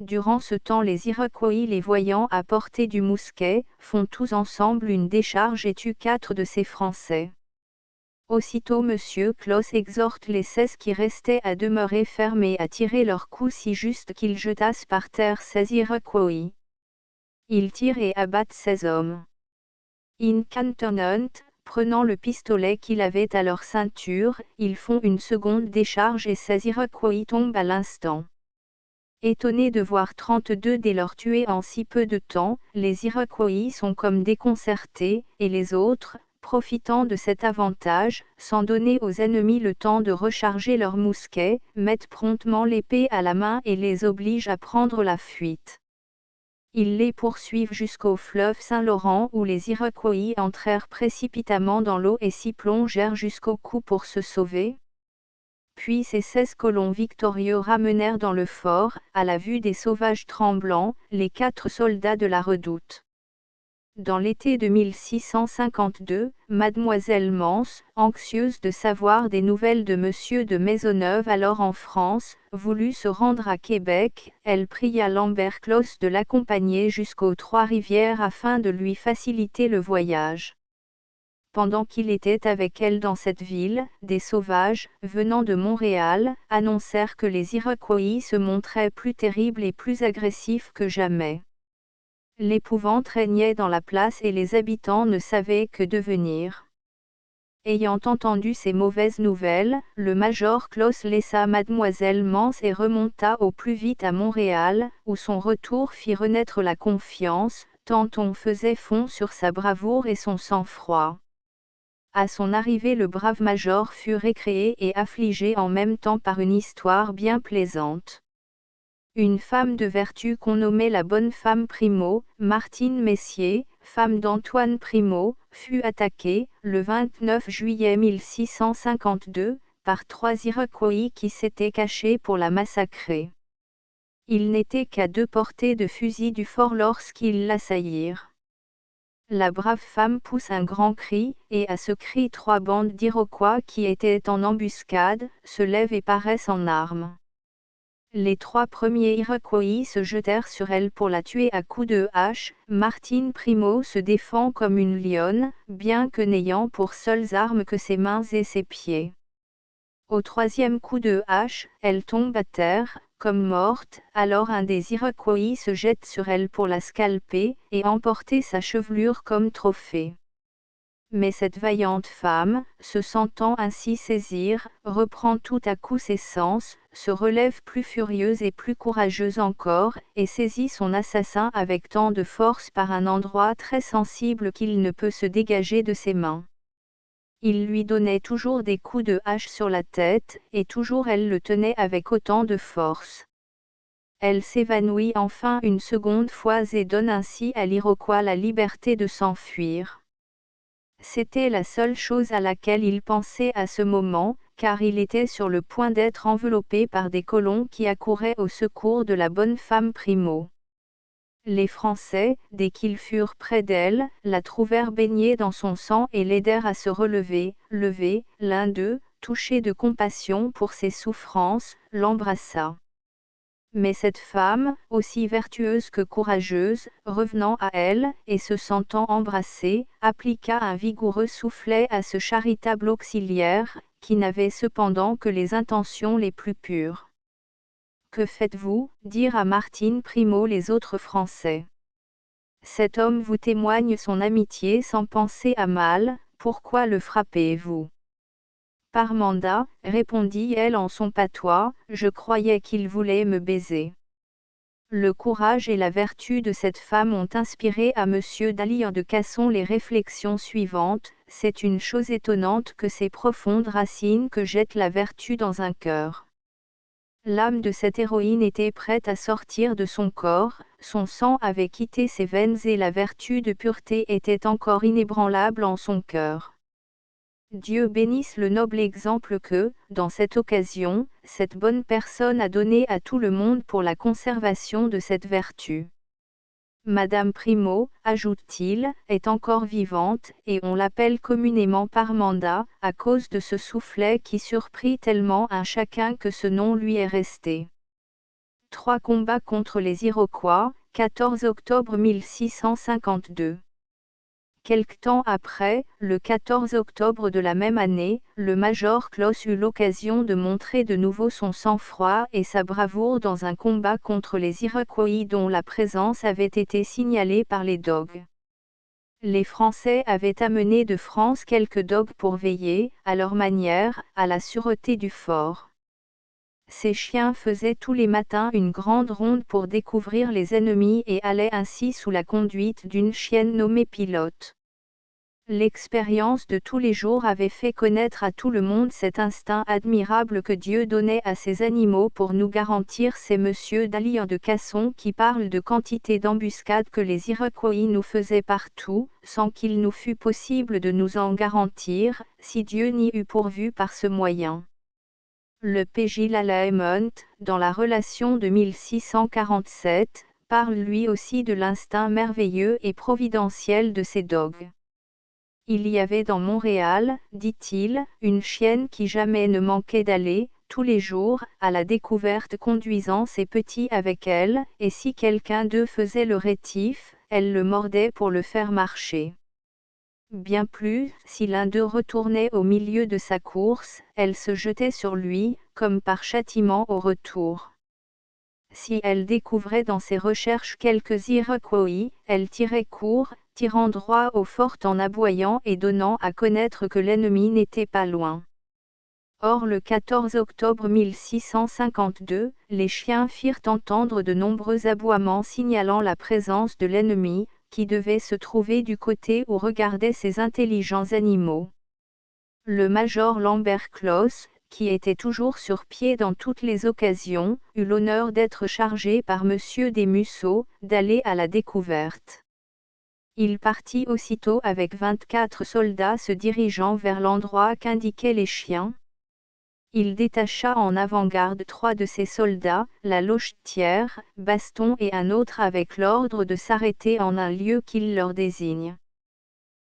Durant ce temps les Iroquois les voyant à portée du mousquet, font tous ensemble une décharge et tuent 4 de ces Français. Aussitôt Monsieur Claus exhorte les 16 qui restaient à demeurer fermes et à tirer leurs coups si juste qu'ils jetassent par terre 16 Iroquois. Ils tirent et abattent 16 hommes. Incantonant, prenant le pistolet qu'il avait à leur ceinture, ils font une seconde décharge et 16 Iroquois tombent à l'instant. Étonnés de voir 32 des leurs tués en si peu de temps, les Iroquois sont comme déconcertés, et les autres, profitant de cet avantage, sans donner aux ennemis le temps de recharger leurs mousquets, mettent promptement l'épée à la main et les obligent à prendre la fuite. Ils les poursuivent jusqu'au fleuve Saint-Laurent où les Iroquois entrèrent précipitamment dans l'eau et s'y plongèrent jusqu'au cou pour se sauver. Puis ces 16 colons victorieux ramenèrent dans le fort, à la vue des sauvages tremblants, les 4 soldats de la redoute. Dans l'été de 1652, Mademoiselle Mance, anxieuse de savoir des nouvelles de Monsieur de Maisonneuve alors en France, voulut se rendre à Québec, elle pria Lambert Claus de l'accompagner jusqu'aux Trois-Rivières afin de lui faciliter le voyage. Pendant qu'il était avec elle dans cette ville, des sauvages, venant de Montréal, annoncèrent que les Iroquois se montraient plus terribles et plus agressifs que jamais. L'épouvante régnait dans la place et les habitants ne savaient que devenir. Ayant entendu ces mauvaises nouvelles, le major Claus laissa Mademoiselle Mance et remonta au plus vite à Montréal, où son retour fit renaître la confiance, tant on faisait fond sur sa bravoure et son sang-froid. À son arrivée le brave major fut récréé et affligé en même temps par une histoire bien plaisante. Une femme de vertu qu'on nommait la bonne femme Primo, Martine Messier, femme d'Antoine Primo, fut attaquée, le 29 juillet 1652, par 3 Iroquois qui s'étaient cachés pour la massacrer. Ils n'étaient qu'à 2 portées de fusil du fort lorsqu'ils l'assaillirent. La brave femme pousse un grand cri, et à ce cri 3 bandes d'Iroquois qui étaient en embuscade, se lèvent et paraissent en armes. Les 3 premiers Iroquois se jetèrent sur elle pour la tuer à coups de hache. Martine Primo se défend comme une lionne, bien que n'ayant pour seules armes que ses mains et ses pieds. Au 3e coup de hache, elle tombe à terre, comme morte, alors un des Iroquois se jette sur elle pour la scalper, et emporter sa chevelure comme trophée. Mais cette vaillante femme, se sentant ainsi saisir, reprend tout à coup ses sens, se relève plus furieuse et plus courageuse encore, et saisit son assassin avec tant de force par un endroit très sensible qu'il ne peut se dégager de ses mains. Il lui donnait toujours des coups de hache sur la tête, et toujours elle le tenait avec autant de force. Elle s'évanouit enfin une seconde fois et donne ainsi à l'Iroquois la liberté de s'enfuir. C'était la seule chose à laquelle il pensait à ce moment, car il était sur le point d'être enveloppé par des colons qui accouraient au secours de la bonne femme Primo. Les Français, dès qu'ils furent près d'elle, la trouvèrent baignée dans son sang et l'aidèrent à se relever. L'un d'eux, touché de compassion pour ses souffrances, l'embrassa. Mais cette femme, aussi vertueuse que courageuse, revenant à elle, et se sentant embrassée, appliqua un vigoureux soufflet à ce charitable auxiliaire, qui n'avait cependant que les intentions les plus pures. Que faites-vous, dirent à Martine Primo les autres Français. Cet homme vous témoigne son amitié sans penser à mal, pourquoi le frappez-vous? Parmanda, répondit-elle en son patois, je croyais qu'il voulait me baiser. Le courage et la vertu de cette femme ont inspiré à Monsieur Daly de Casson les réflexions suivantes, c'est une chose étonnante que ces profondes racines que jette la vertu dans un cœur. L'âme de cette héroïne était prête à sortir de son corps, son sang avait quitté ses veines et la vertu de pureté était encore inébranlable en son cœur. Dieu bénisse le noble exemple que, dans cette occasion, cette bonne personne a donné à tout le monde pour la conservation de cette vertu. Madame Primo, ajoute-t-il, est encore vivante, et on l'appelle communément Parmanda, à cause de ce soufflet qui surprit tellement un chacun que ce nom lui est resté. 3 combats contre les Iroquois, 14 octobre 1652. Quelque temps après, le 14 octobre de la même année, le major Closs eut l'occasion de montrer de nouveau son sang-froid et sa bravoure dans un combat contre les Iroquois dont la présence avait été signalée par les dogues. Les Français avaient amené de France quelques dogues pour veiller, à leur manière, à la sûreté du fort. Ces chiens faisaient tous les matins une grande ronde pour découvrir les ennemis et allaient ainsi sous la conduite d'une chienne nommée Pilote. L'expérience de tous les jours avait fait connaître à tout le monde cet instinct admirable que Dieu donnait à ces animaux pour nous garantir. C'est Monsieur Daly de Casson qui parle de quantité d'embuscades que les Iroquois nous faisaient partout, sans qu'il nous fût possible de nous en garantir, si Dieu n'y eût pourvu par ce moyen. Le P.J. Lalemont, dans la relation de 1647, parle lui aussi de l'instinct merveilleux et providentiel de ces dogues. Il y avait dans Montréal, dit-il, une chienne qui jamais ne manquait d'aller, tous les jours, à la découverte conduisant ses petits avec elle, et si quelqu'un d'eux faisait le rétif, elle le mordait pour le faire marcher. Bien plus, si l'un d'eux retournait au milieu de sa course, elle se jetait sur lui, comme par châtiment au retour. Si elle découvrait dans ses recherches quelques Iroquois, elle tirait court, tirant droit au fort en aboyant et donnant à connaître que l'ennemi n'était pas loin. Or le 14 octobre 1652, les chiens firent entendre de nombreux aboiements signalant la présence de l'ennemi, qui devait se trouver du côté où regardaient ces intelligents animaux. Le major Lambert Closs, qui était toujours sur pied dans toutes les occasions, eut l'honneur d'être chargé par Monsieur des Museaux, d'aller à la découverte. Il partit aussitôt avec 24 soldats se dirigeant vers l'endroit qu'indiquaient les chiens. Il détacha en avant-garde 3 de ses soldats, la lochetière, Baston et un autre avec l'ordre de s'arrêter en un lieu qu'il leur désigne.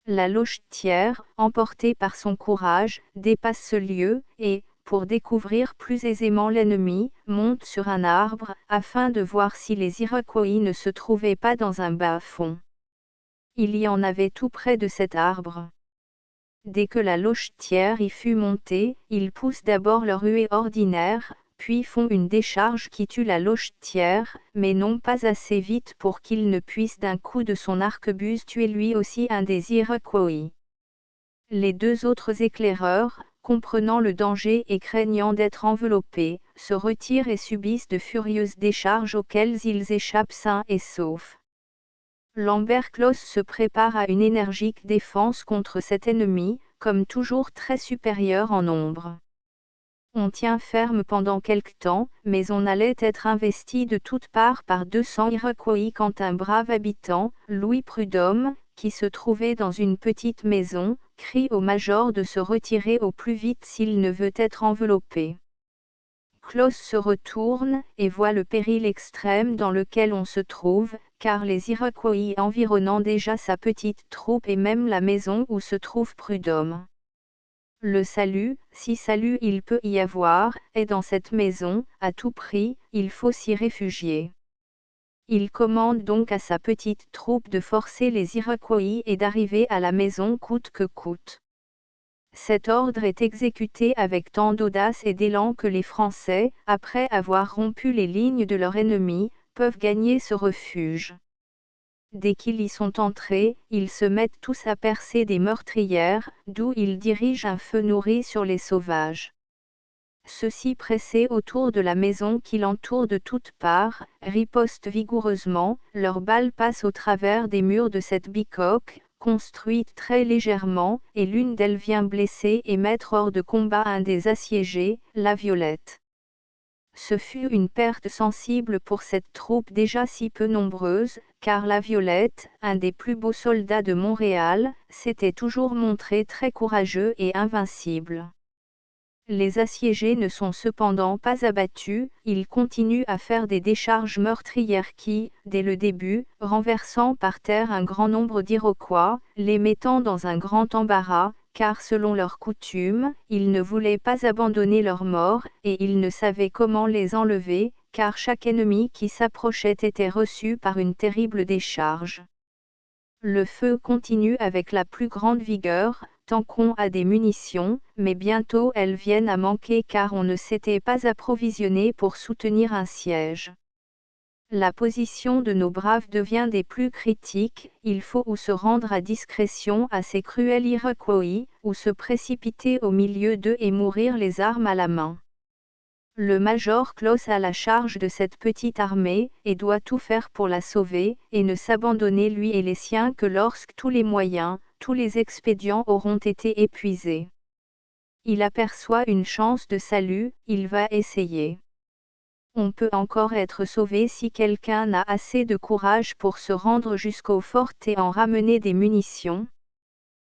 La lochetière, emportée par son courage, dépasse ce lieu, et, pour découvrir plus aisément l'ennemi, monte sur un arbre, afin de voir si les Iroquois ne se trouvaient pas dans un bas-fond. Il y en avait tout près de cet arbre. Dès que la lochetière y fut montée, ils poussent d'abord leur huée ordinaire, puis font une décharge qui tue la lochetière, mais non pas assez vite pour qu'il ne puisse d'un coup de son arquebuse tuer lui aussi un des Iroquois. Les 2 autres éclaireurs, comprenant le danger et craignant d'être enveloppés, se retirent et subissent de furieuses décharges auxquelles ils échappent sains et saufs. Lambert Closs se prépare à une énergique défense contre cet ennemi, comme toujours très supérieur en nombre. On tient ferme pendant quelque temps, mais on allait être investi de toutes parts par 200 Iroquois quand un brave habitant, Louis Prudhomme, qui se trouvait dans une petite maison, crie au major de se retirer au plus vite s'il ne veut être enveloppé. Closs se retourne, et voit le péril extrême dans lequel on se trouve, car les Iroquois environnant déjà sa petite troupe et même la maison où se trouve Prudhomme. Le salut, si salut il peut y avoir, est dans cette maison, à tout prix, il faut s'y réfugier. Il commande donc à sa petite troupe de forcer les Iroquois et d'arriver à la maison coûte que coûte. Cet ordre est exécuté avec tant d'audace et d'élan que les Français, après avoir rompu les lignes de leur ennemi, peuvent gagner ce refuge. dès qu'ils y sont entrés, ils se mettent tous à percer des meurtrières, d'où ils dirigent un feu nourri sur les sauvages. Ceux-ci pressés autour de la maison qui l'entoure de toutes parts, ripostent vigoureusement, leurs balles passent au travers des murs de cette bicoque, construite très légèrement, et l'une d'elles vient blesser et mettre hors de combat un des assiégés, la Violette. Ce fut une perte sensible pour cette troupe déjà si peu nombreuse, car la Violette, un des plus beaux soldats de Montréal, s'était toujours montré très courageux et invincible. Les assiégés ne sont cependant pas abattus, ils continuent à faire des décharges meurtrières qui, dès le début, renversant par terre un grand nombre d'Iroquois, les mettant dans un grand embarras, car selon leur coutume, ils ne voulaient pas abandonner leurs morts, et ils ne savaient comment les enlever, car chaque ennemi qui s'approchait était reçu par une terrible décharge. Le feu continue avec la plus grande vigueur, tant qu'on a des munitions, mais bientôt elles viennent à manquer car on ne s'était pas approvisionné pour soutenir un siège. La position de nos braves devient des plus critiques, il faut ou se rendre à discrétion à ces cruels Iroquois, ou se précipiter au milieu d'eux et mourir les armes à la main. Le major Closs a la charge de cette petite armée, et doit tout faire pour la sauver, et ne s'abandonner lui et les siens que lorsque tous les moyens, tous les expédients auront été épuisés. Il aperçoit une chance de salut, il va essayer. On peut encore être sauvé si quelqu'un a assez de courage pour se rendre jusqu'au fort et en ramener des munitions.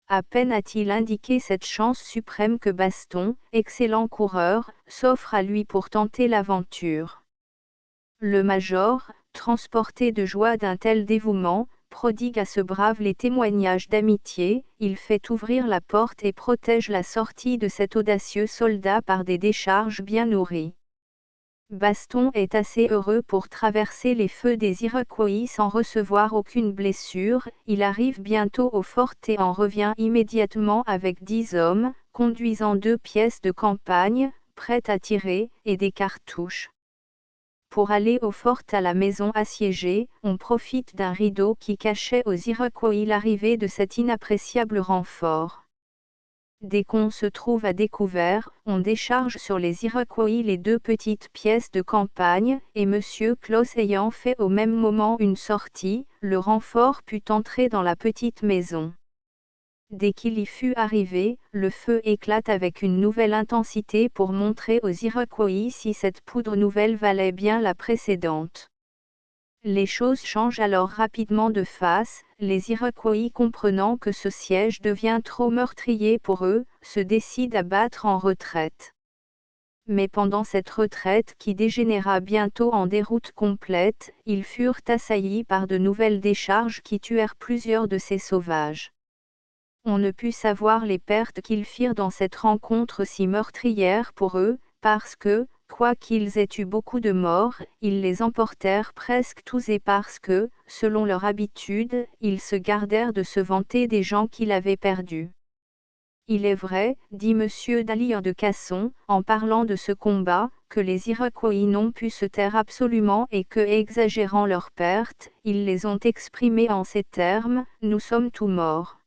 À peine a-t-il indiqué cette chance suprême que Baston, excellent coureur, s'offre à lui pour tenter l'aventure. Le major, transporté de joie d'un tel dévouement, prodigue à ce brave les témoignages d'amitié, il fait ouvrir la porte et protège la sortie de cet audacieux soldat par des décharges bien nourries. Baston est assez heureux pour traverser les feux des Iroquois sans recevoir aucune blessure, il arrive bientôt au fort et en revient immédiatement avec 10 hommes, conduisant 2 pièces de campagne, prêtes à tirer, et des cartouches. Pour aller au fort à la maison assiégée, on profite d'un rideau qui cachait aux Iroquois l'arrivée de cet inappréciable renfort. Dès qu'on se trouve à découvert, on décharge sur les Iroquois les 2 petites pièces de campagne, et M. Closs ayant fait au même moment une sortie, le renfort put entrer dans la petite maison. Dès qu'il y fut arrivé, le feu éclate avec une nouvelle intensité pour montrer aux Iroquois si cette poudre nouvelle valait bien la précédente. Les choses changent alors rapidement de face, les Iroquois comprenant que ce siège devient trop meurtrier pour eux, se décident à battre en retraite. Mais pendant cette retraite qui dégénéra bientôt en déroute complète, ils furent assaillis par de nouvelles décharges qui tuèrent plusieurs de ces sauvages. On ne put savoir les pertes qu'ils firent dans cette rencontre si meurtrière pour eux, parce que, quoiqu'ils aient eu beaucoup de morts, ils les emportèrent presque tous et parce que, selon leur habitude, ils se gardèrent de se vanter des gens qu'ils avaient perdus. Il est vrai, dit M. Daly de Casson, en parlant de ce combat, que les Iroquois n'ont pu se taire absolument et que, exagérant leurs pertes, ils les ont exprimées en ces termes, « Nous sommes tous morts ».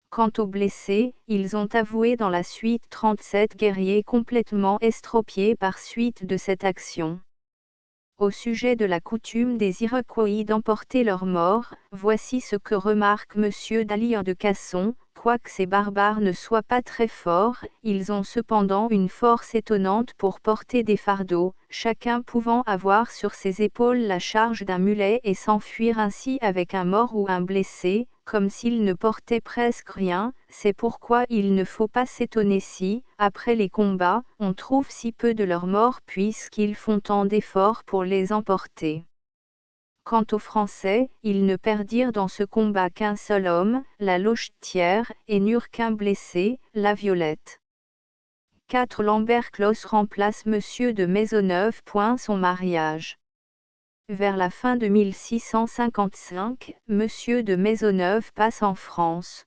Quant aux blessés, ils ont avoué dans la suite 37 guerriers complètement estropiés par suite de cette action. Au sujet de la coutume des Iroquois d'emporter leurs morts, voici ce que remarque M. Daly de Casson, quoique ces barbares ne soient pas très forts, ils ont cependant une force étonnante pour porter des fardeaux, chacun pouvant avoir sur ses épaules la charge d'un mulet et s'enfuir ainsi avec un mort ou un blessé, comme s'ils ne portaient presque rien, c'est pourquoi il ne faut pas s'étonner si, après les combats, on trouve si peu de leurs morts puisqu'ils font tant d'efforts pour les emporter. Quant aux Français, ils ne perdirent dans ce combat qu'un seul homme, la Lochetière, et n'eurent qu'un blessé, la Violette. 4 Lambert Closs remplace Monsieur de Maisonneuve. Son mariage. Vers la fin de 1655, Monsieur de Maisonneuve passe en France.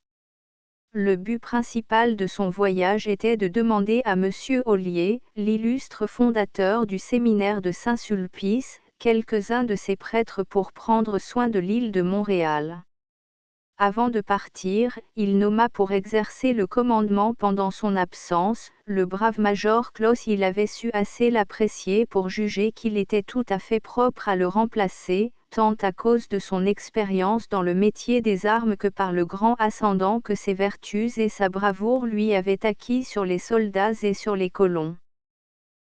Le but principal de son voyage était de demander à Monsieur Ollier, l'illustre fondateur du séminaire de Saint-Sulpice, quelques-uns de ses prêtres pour prendre soin de l'île de Montréal. Avant de partir, il nomma pour exercer le commandement pendant son absence, le brave major Claus. Il avait su assez l'apprécier pour juger qu'il était tout à fait propre à le remplacer, tant à cause de son expérience dans le métier des armes que par le grand ascendant que ses vertus et sa bravoure lui avaient acquis sur les soldats et sur les colons.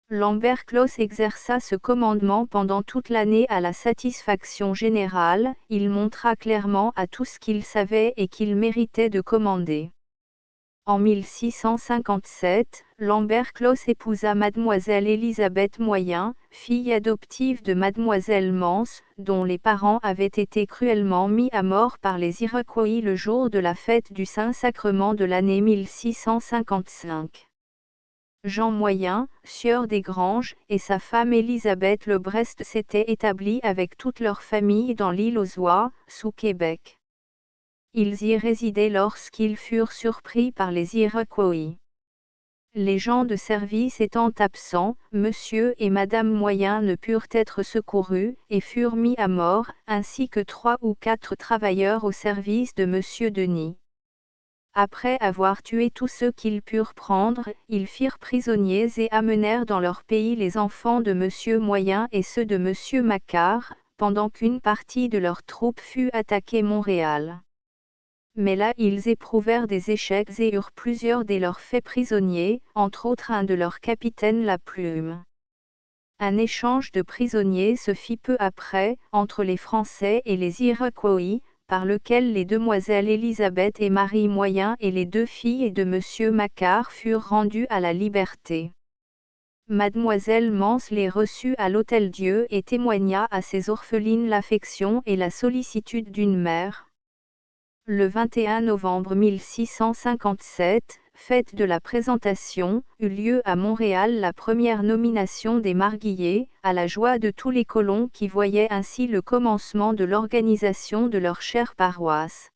Lambert Claus exerça ce commandement pendant toute l'année à la satisfaction générale. Il montra clairement à tous qu'il savait et qu'il méritait de commander. En 1657, Lambert Claus épousa mademoiselle Élisabeth Moyen, fille adoptive de mademoiselle Mance, dont les parents avaient été cruellement mis à mort par les Iroquois le jour de la fête du Saint-Sacrement de l'année 1655. Jean Moyen, sieur des Granges, et sa femme Élisabeth Lebrest s'étaient établis avec toute leur famille dans l'île aux Oies, sous Québec. Ils y résidaient lorsqu'ils furent surpris par les Iroquois. Les gens de service étant absents, monsieur et madame Moyen ne purent être secourus, et furent mis à mort, ainsi que 3 ou 4 travailleurs au service de monsieur Denis. Après avoir tué tous ceux qu'ils purent prendre, ils firent prisonniers et amenèrent dans leur pays les enfants de monsieur Moyen et ceux de monsieur Macquart, pendant qu'une partie de leurs troupes fut attaquée Montréal. Mais là ils éprouvèrent des échecs et eurent plusieurs des leurs faits prisonniers, entre autres un de leurs capitaines La Plume. Un échange de prisonniers se fit peu après, entre les Français et les Iroquois, par lequel les demoiselles Élisabeth et Marie Moyen et les 2 filles de monsieur Macquart furent rendues à la liberté. Mademoiselle Mance les reçut à l'Hôtel-Dieu et témoigna à ses orphelines l'affection et la sollicitude d'une mère. Le 21 novembre 1657, fête de la présentation, eut lieu à Montréal la première nomination des marguilliers, à la joie de tous les colons qui voyaient ainsi le commencement de l'organisation de leur chère paroisse.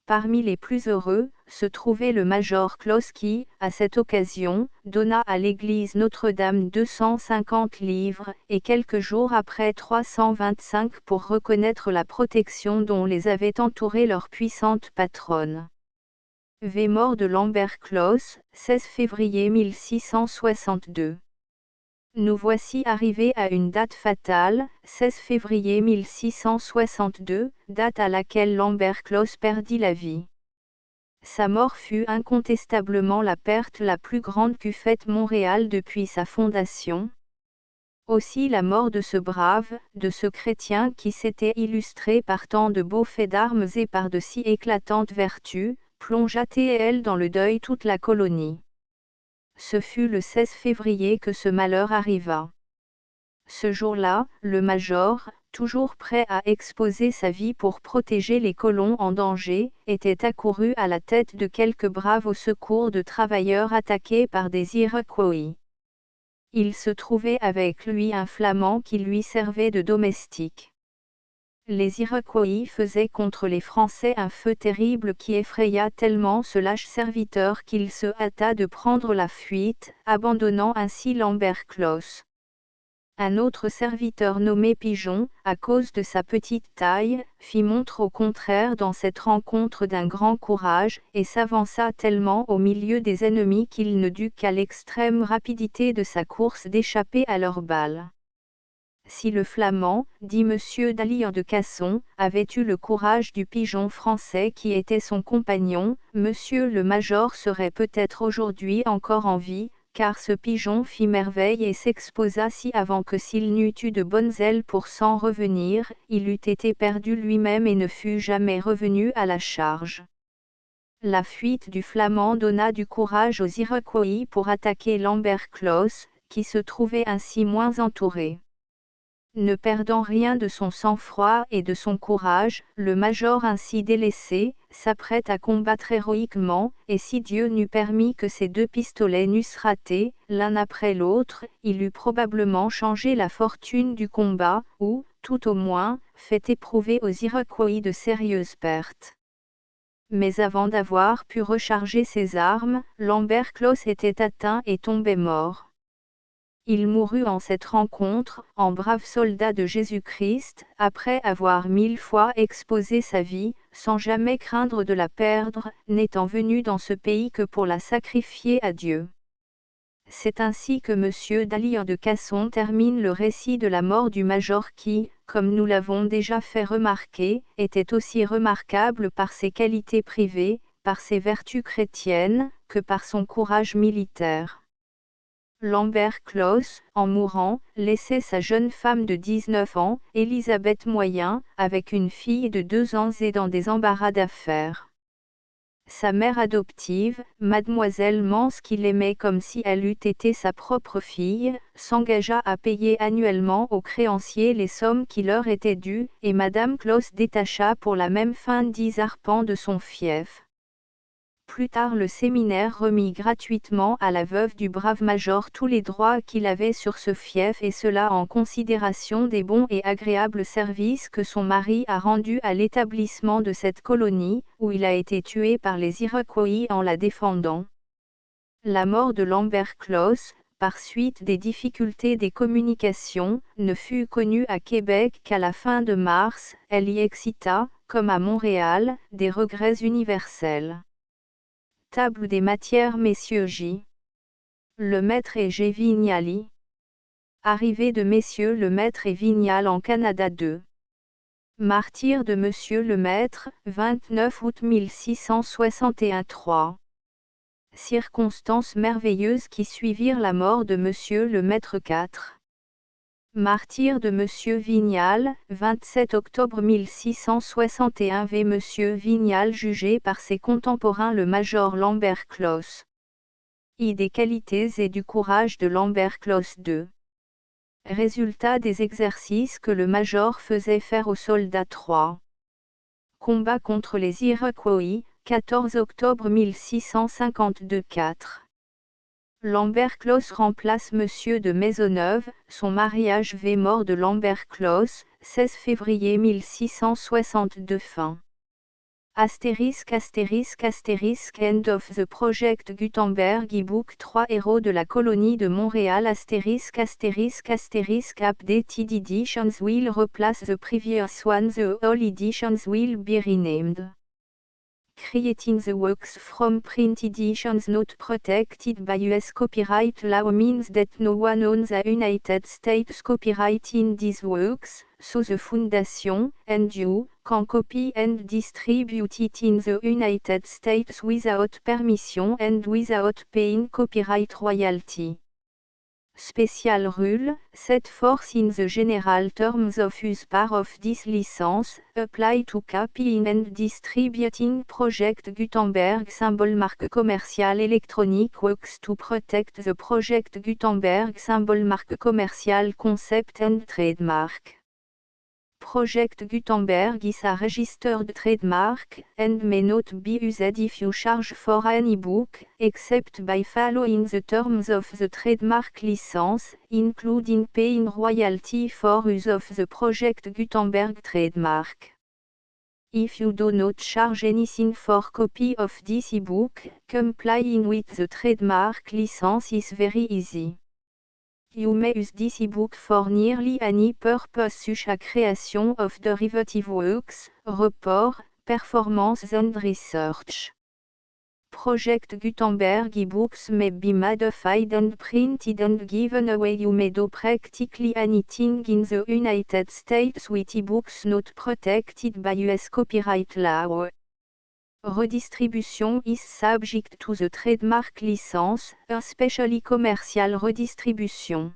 Parmi les plus heureux, se trouvait le major Claus qui, à cette occasion, donna à l'église Notre-Dame 250 livres, et quelques jours après 325 pour reconnaître la protection dont les avait entourés leur puissante patronne. Mort de Lambert Claus, 16 février 1662. Nous voici arrivés à une date fatale, 16 février 1662, date à laquelle Lambert Claus perdit la vie. Sa mort fut incontestablement la perte la plus grande qu'eût faite Montréal depuis sa fondation. Aussi la mort de ce brave, de ce chrétien qui s'était illustré par tant de beaux faits d'armes et par de si éclatantes vertus, plongea elle dans le deuil toute la colonie. Ce fut le 16 février que ce malheur arriva. Ce jour-là, le major, toujours prêt à exposer sa vie pour protéger les colons en danger, était accouru à la tête de quelques braves au secours de travailleurs attaqués par des Iroquois. Il se trouvait avec lui un Flamand qui lui servait de domestique. Les Iroquois faisaient contre les Français un feu terrible qui effraya tellement ce lâche serviteur qu'il se hâta de prendre la fuite, abandonnant ainsi Lambert Claus. Un autre serviteur nommé Pigeon, à cause de sa petite taille, fit montre au contraire dans cette rencontre d'un grand courage, et s'avança tellement au milieu des ennemis qu'il ne dut qu'à l'extrême rapidité de sa course d'échapper à leurs balles. Si le Flamand, dit M. Dallier de Casson, avait eu le courage du Pigeon français qui était son compagnon, monsieur le major serait peut-être aujourd'hui encore en vie, car ce Pigeon fit merveille et s'exposa si avant que s'il n'eût eu de bonnes ailes pour s'en revenir, il eût été perdu lui-même et ne fût jamais revenu à la charge. La fuite du Flamand donna du courage aux Iroquois pour attaquer Lambert Claus, qui se trouvait ainsi moins entouré. Ne perdant rien de son sang-froid et de son courage, le major ainsi délaissé, s'apprête à combattre héroïquement, et si Dieu n'eût permis que ces 2 pistolets n'eussent raté, l'un après l'autre, il eût probablement changé la fortune du combat, ou, tout au moins, fait éprouver aux Iroquois de sérieuses pertes. Mais avant d'avoir pu recharger ses armes, Lambert Claus était atteint et tombait mort. Il mourut en cette rencontre, en brave soldat de Jésus-Christ, après avoir 1000 fois exposé sa vie, sans jamais craindre de la perdre, n'étant venu dans ce pays que pour la sacrifier à Dieu. C'est ainsi que M. Dalyre de Casson termine le récit de la mort du major qui, comme nous l'avons déjà fait remarquer, était aussi remarquable par ses qualités privées, par ses vertus chrétiennes, que par son courage militaire. Lambert Closs, en mourant, laissait sa jeune femme de 19 ans, Élisabeth Moyen, avec une fille de 2 ans et dans des embarras d'affaires. Sa mère adoptive, mademoiselle Mance qui l'aimait comme si elle eût été sa propre fille, s'engagea à payer annuellement aux créanciers les sommes qui leur étaient dues, et madame Closs détacha pour la même fin 10 arpents de son fief. Plus tard le séminaire remit gratuitement à la veuve du brave major tous les droits qu'il avait sur ce fief et cela en considération des bons et agréables services que son mari a rendus à l'établissement de cette colonie, où il a été tué par les Iroquois en la défendant. La mort de Lambert Closs, par suite des difficultés des communications, ne fut connue à Québec qu'à la fin de mars, elle y excita, comme à Montréal, des regrets universels. Table des matières Messieurs J. Lemaître et G. Vignali. Arrivée de Messieurs Lemaître et Vignal en Canada 2. Martyr de Monsieur Lemaître, 29 août 1661 3. Circonstances merveilleuses qui suivirent la mort de Monsieur Lemaître 4. Martyr de Monsieur Vignal, 27 octobre 1661 v. Monsieur Vignal jugé par ses contemporains le major Lambert Closs. Des qualités et du courage de Lambert Closs II. Résultat des exercices que le major faisait faire aux soldats 3. Combat contre les Iroquois, 14 octobre 1652 4. Lambert Closs remplace Monsieur de Maisonneuve, son mariage v. Mort de Lambert Closs, 16 février 1662 fin. Astérisque End of the Project Gutenberg e-book 3 héros de la colonie de Montréal Updated editions will replace the previous one. The all editions will be renamed. Creating the works from print editions not protected by US copyright law means that no one owns a United States copyright in these works, so the Foundation, and you, can copy and distribute it in the United States without permission and without paying copyright royalty. Special rule, set forth in the general terms of use part of this license, apply to copying and distributing Project Gutenberg symbol marque commerciale electronic works to protect the Project Gutenberg symbol marque commerciale concept and trademark. Project Gutenberg is a registered trademark, and may not be used if you charge for an e-book, except by following the terms of the trademark license, including paying royalty for use of the Project Gutenberg trademark. If you do not charge anything for copy of this e-book, complying with the trademark license is very easy. You may use this e-book for nearly any purpose such as creation of derivative works, report, performance and research. Project Gutenberg e-books may be modified and printed and given away. You may do practically anything in the United States with e-books not protected by US copyright law. Redistribution is subject to the trademark license, especially commercial redistribution.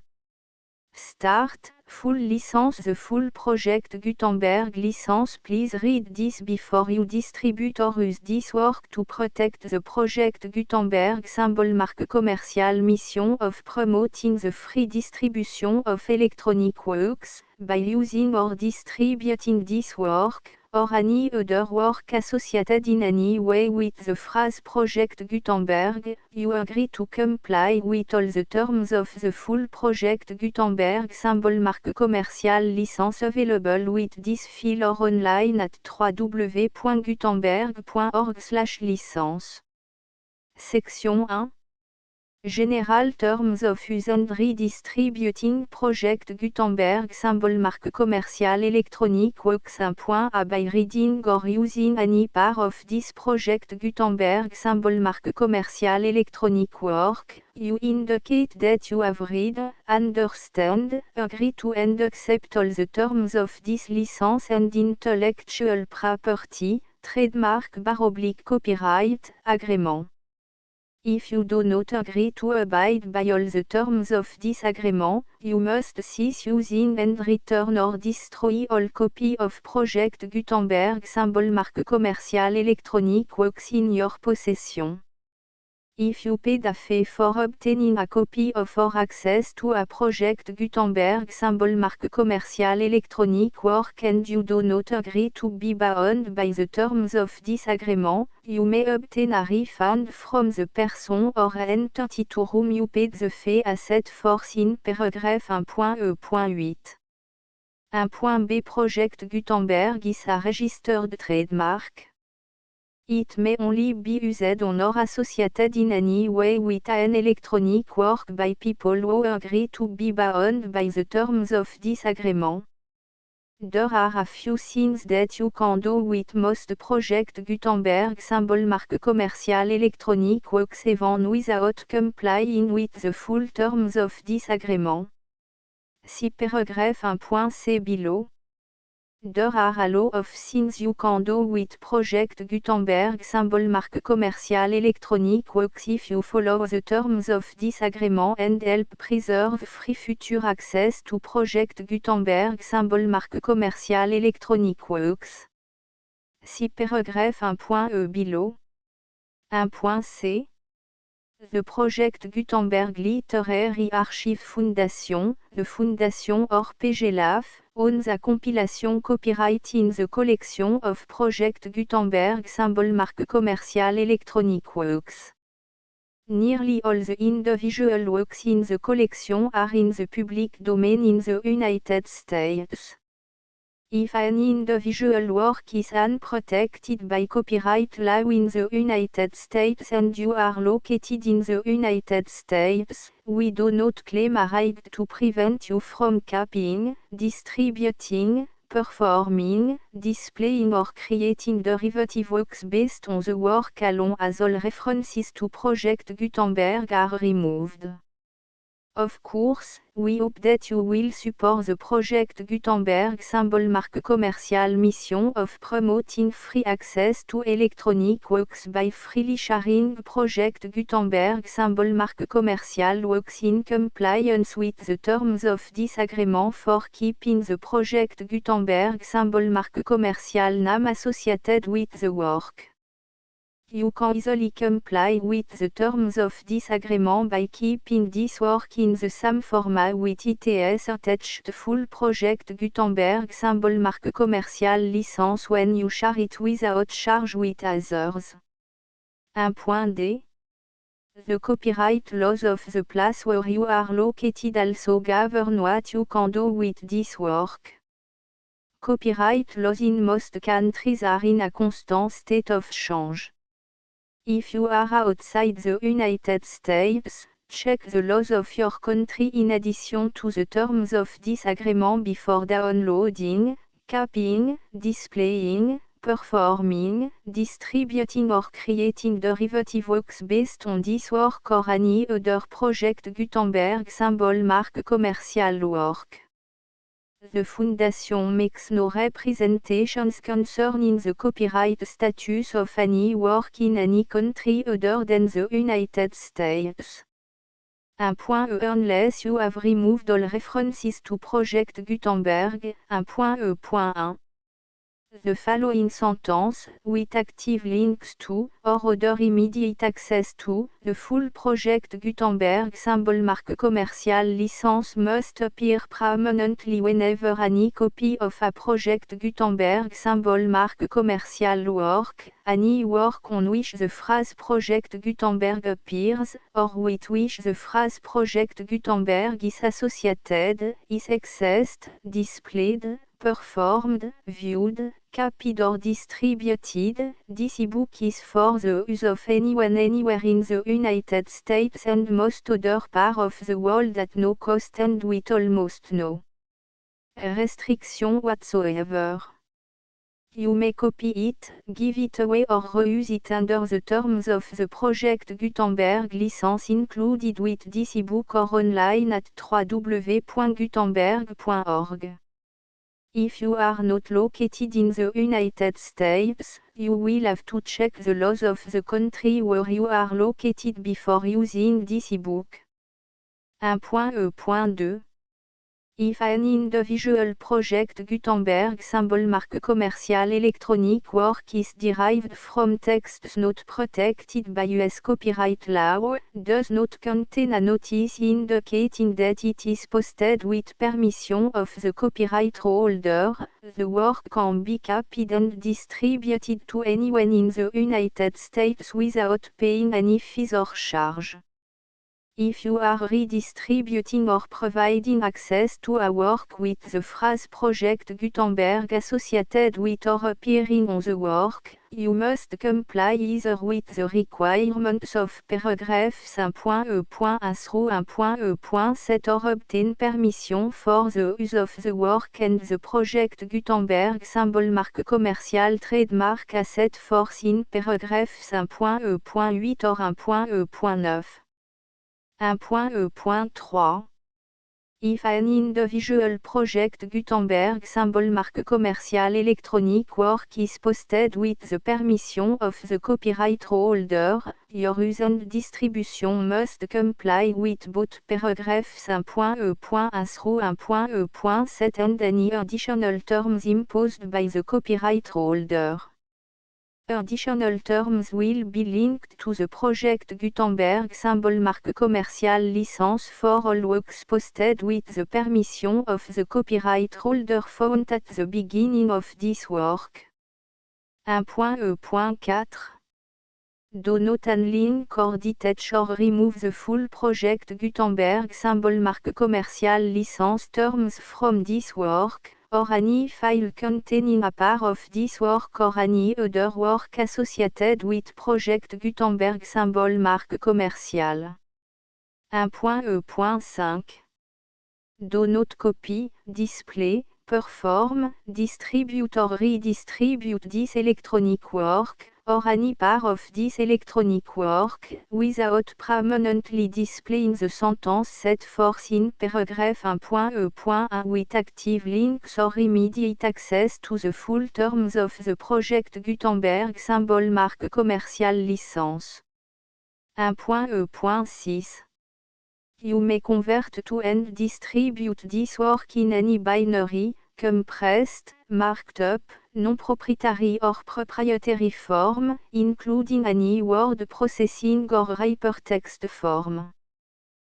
Start, full license. The full Project Gutenberg license. Please read this before you distribute or use this work to protect the Project Gutenberg symbol marque commerciale. Mission of promoting the free distribution of electronic works, by using or distributing this work, or any other work associated in any way with the phrase Project Gutenberg, you agree to comply with all the terms of the full Project Gutenberg symbol marque commerciale license available with this file or online at www.gutenberg.org/licence. Section 1. General Terms of Use and Redistributing Project Gutenberg Symbol Marque commerciale électronique Works 1.a by reading or using any part of this project Gutenberg Symbol Marque commerciale électronique work, you indicate that you have read, understand, agree to and accept all the terms of this license and intellectual property, trademark / copyright, agreement. If you do not agree to abide by all the terms of this agreement, you must cease using and return or destroy all copy of Project Gutenberg Symbol Marque commerciale électronique works in your possession. If you paid a fee for obtaining a copy of or access to a Project Gutenberg Symbol Marque commerciale électronique work and you do not agree to be bound by the terms of this agreement, you may obtain a refund from the person or entity to whom you paid the fee as set forth in paragraph 1.e.8. 1.b Project Gutenberg is a registered trademark. It may only be used on or associated in any way with an electronic work by people who agree to be bound by the terms of this agreement. There are a few things that you can do with most Project Gutenberg Symbol Marque commerciale électronique works even without complying with the full terms of this agreement. See paragraph 1.c below. There are a lot of things you can do with Project Gutenberg Symbol Marque commerciale électronique works if you follow the terms of this agreement and help preserve free future access to Project Gutenberg Symbol Marque commerciale électronique works. See paragraph 1.e below. 1.c. The Project Gutenberg Literary Archive Foundation, the Foundation or PGLAF, owns a compilation copyright in the collection of Project Gutenberg Symbol Marque commerciale électronique works. Nearly all the individual works in the collection are in the public domain in the United States. If an individual work is unprotected by copyright law in the United States and you are located in the United States, we do not claim a right to prevent you from copying, distributing, performing, displaying or creating derivative works based on the work alone as all references to Project Gutenberg are removed. Of course, we hope that you will support the Project Gutenberg Symbol Marque commerciale mission of promoting free access to electronic works by freely sharing Project Gutenberg Symbol Marque commerciale works in compliance with the terms of this agreement for keeping the Project Gutenberg Symbol Marque commerciale name associated with the work. You can easily comply with the terms of this agreement by keeping this work in the same format with its attached full Project Gutenberg Symbol Marque commerciale license when you share it without charge with others. 1.d. The copyright laws of the place where you are located also govern what you can do with this work. Copyright laws in most countries are in a constant state of change. If you are outside the United States, check the laws of your country in addition to the terms of this agreement before downloading, copying, displaying, performing, distributing or creating derivative works based on this work or any other Project Gutenberg Symbol Marque commerciale work. The Foundation makes no representations concerning the copyright status of any work in any country other than the United States. 1.e Unless you have removed all references to Project Gutenberg. 1.e.1. The following sentence, with active links to, or other immediate access to, the full Project Gutenberg Symbol Marque commerciale license must appear prominently whenever any copy of a Project Gutenberg Symbol Marque commerciale work, any work on which the phrase Project Gutenberg appears, or with which the phrase Project Gutenberg is associated, is accessed, displayed, performed, viewed, copied or distributed. This ebook is for the use of anyone anywhere in the United States and most other parts of the world at no cost and with almost no restriction whatsoever. You may copy it, give it away or reuse it under the terms of the Project Gutenberg license included with this ebook or online at www.gutenberg.org. If you are not located in the United States, you will have to check the laws of the country where you are located before using this ebook. 1.E.2 If an individual project Gutenberg symbol marque commercial electronic work is derived from texts not protected by US copyright law, does not contain a notice indicating that it is posted with permission of the copyright holder, the work can be copied and distributed to anyone in the United States without paying any fees or charge. If you are redistributing or providing access to a work with the phrase Project Gutenberg associated with or appearing on the work, you must comply either with the requirements of paragraphs 1.E.1 through 1.E.7 or obtain permission for the use of the work and the Project Gutenberg symbol marque commercial trademark as set forth in paragraphs 1.E.8 or 1.E.9. 1.E.3 If an individual project Gutenberg symbol marque commercial electronic work is posted with the permission of the copyright holder, your use and distribution must comply with both paragraphs 1.E.1 through 1.E.7 and any additional terms imposed by the copyright holder. Additional terms will be linked to the Project Gutenberg symbol marque commercial license for all works posted with the permission of the copyright holder found at the beginning of this work. 1.E.4 Do not unlink or detach or remove the full Project Gutenberg symbol marque commercial license terms from this work, or any file containing a part of this work or any other work associated with Project Gutenberg symbol marque commercial. 1.E.5 Do not copy, display, perform, distribute or redistribute this electronic work, or any part of this electronic work, without permanently displaying the sentence set forth in paragraph 1.E.1 with active links or immediate access to the full terms of the Project Gutenberg symbol marque commercial license. 1.E.6 You may convert to and distribute this work in any binary, compressed, marked up, non-proprietary or proprietary form, including any word processing or hypertext form.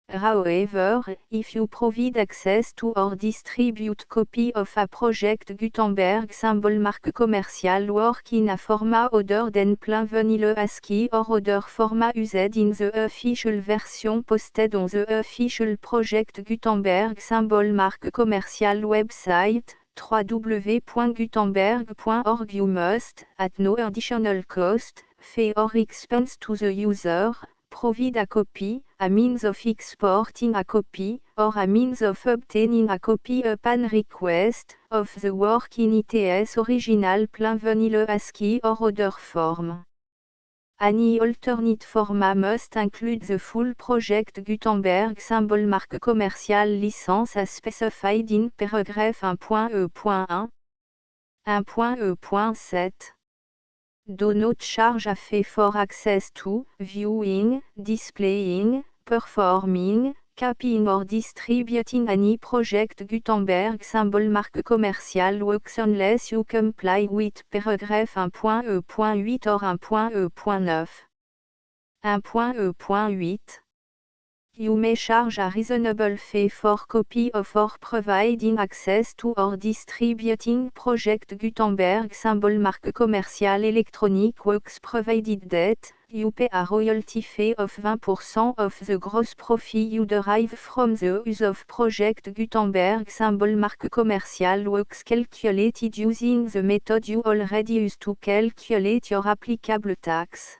However, if you provide access to or distribute copy of a Project Gutenberg symbol marque commercial work in a format other than plain vanilla ASCII or other format used in the official version posted on the official Project Gutenberg symbol marque commercial website, www.gutenberg.org you must, at no additional cost, fee or expense to the user, provide a copy, a means of exporting a copy, or a means of obtaining a copy upon request, of the work in its original plain vanilla ASCII or other form. Any alternate format must include the full Project Gutenberg symbol marque commercial license as specified in paragraph 1.E.1. 1.E.7 Do not charge a fee for access to, viewing, displaying, performing, copying or distributing any Project Gutenberg symbol marque commercial works unless you comply with paragraph 1.E.8 or 1.E.9. 1.E.8 You may charge a reasonable fee for copy of or providing access to or distributing Project Gutenberg symbol marque commerciale electronic works provided that you pay a royalty fee of 20% of the gross profit you derive from the use of Project Gutenberg symbol marque commerciale works calculated using the method you already use to calculate your applicable tax.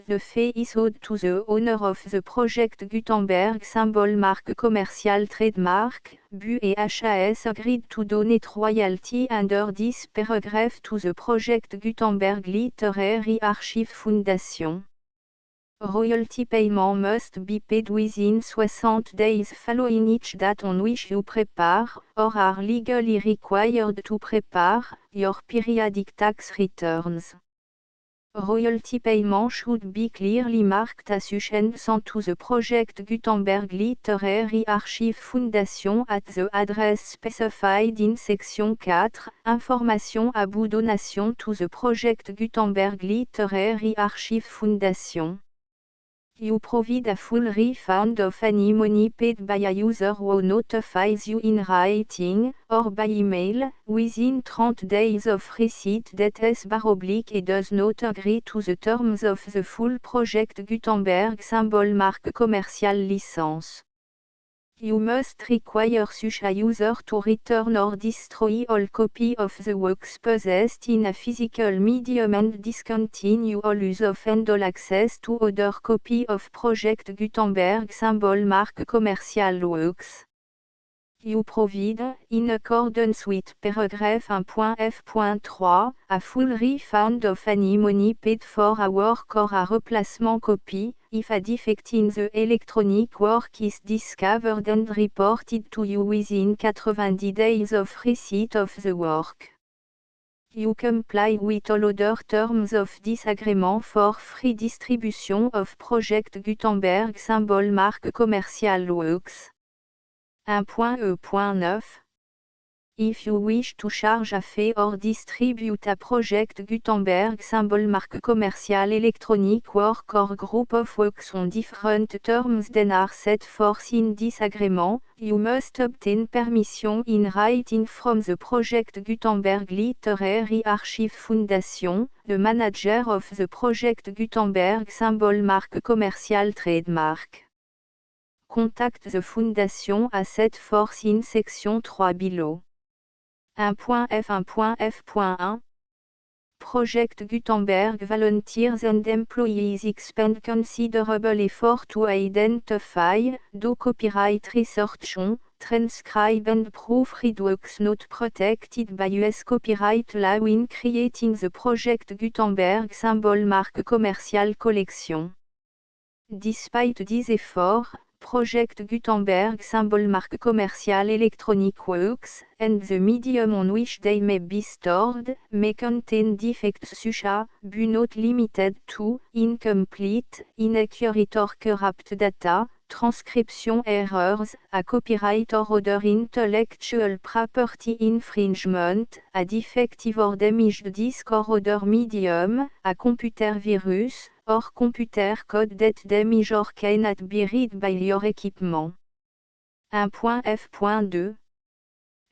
The fee is owed to the owner of the Project Gutenberg symbol marque commerciale trademark, BU et HAS agreed to donate royalty under this paragraph to the Project Gutenberg Literary Archive Foundation. Royalty payment must be paid within 60 days following each date on which you prepare, or are legally required to prepare, your periodic tax returns. Royalty payment should be clearly marked as sent to the Project Gutenberg Literary Archive Foundation at the address specified in Section 4, Information à bout donation to the Project Gutenberg Literary Archive Foundation. You provide a full refund of any money paid by a user who notifies you in writing, or by email, within 30 days of receipt that S// does not agree to the terms of the full Project Gutenberg symbol marque commercial license. You must require such a user to return or destroy all copy of the works possessed in a physical medium and discontinue all use of and all access to other copy of Project Gutenberg symbol marque commercial works. You provide, in accordance with paragraph 1.f.3, a full refund of any money paid for a work or a replacement copy, if a defect in the electronic work is discovered and reported to you within 90 days of receipt of the work. You comply with all other terms of this agreement for free distribution of Project Gutenberg symbol marque commercial works. 1.e.9 If you wish to charge a fee or distribute a Project Gutenberg symbol marque commercial electronic work or group of works on different terms than are set forth in this agreement, you must obtain permission in writing from the Project Gutenberg Literary Archive Foundation, the manager of the Project Gutenberg symbol marque commercial trademark. Contact the Foundation à set forth in section 3 below. 1.f1.f.1 Project Gutenberg volunteers and employees expend considerable effort to identify, do copyright research on, transcribe and proofread works not protected by US copyright law in creating the Project Gutenberg symbol marque commercial collection. Despite these efforts, Project Gutenberg symbol marque commercial electronic works, and the medium on which they may be stored, may contain defects such as, but not limited to, incomplete, inaccurate or corrupt data, transcription errors, a copyright or other intellectual property infringement, a defective or damaged disk or other medium, a computer virus, or computer code that damage or cannot be read by your equipment. 1.f.2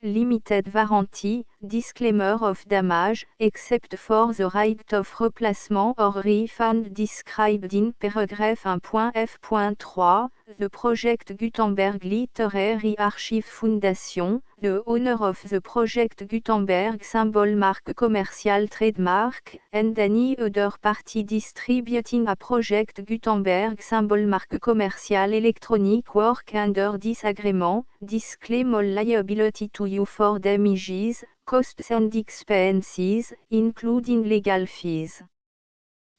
Limited warranty, disclaimer of damage, except for the right of replacement or refund described in paragraph 1.f.3, the Project Gutenberg Literary Archive Foundation, the owner of the Project Gutenberg symbol marque commercial trademark, and any other party distributing a Project Gutenberg symbol marque commercial electronic work under this agreement, disclaim all liability to you for damages, costs and expenses, including legal fees.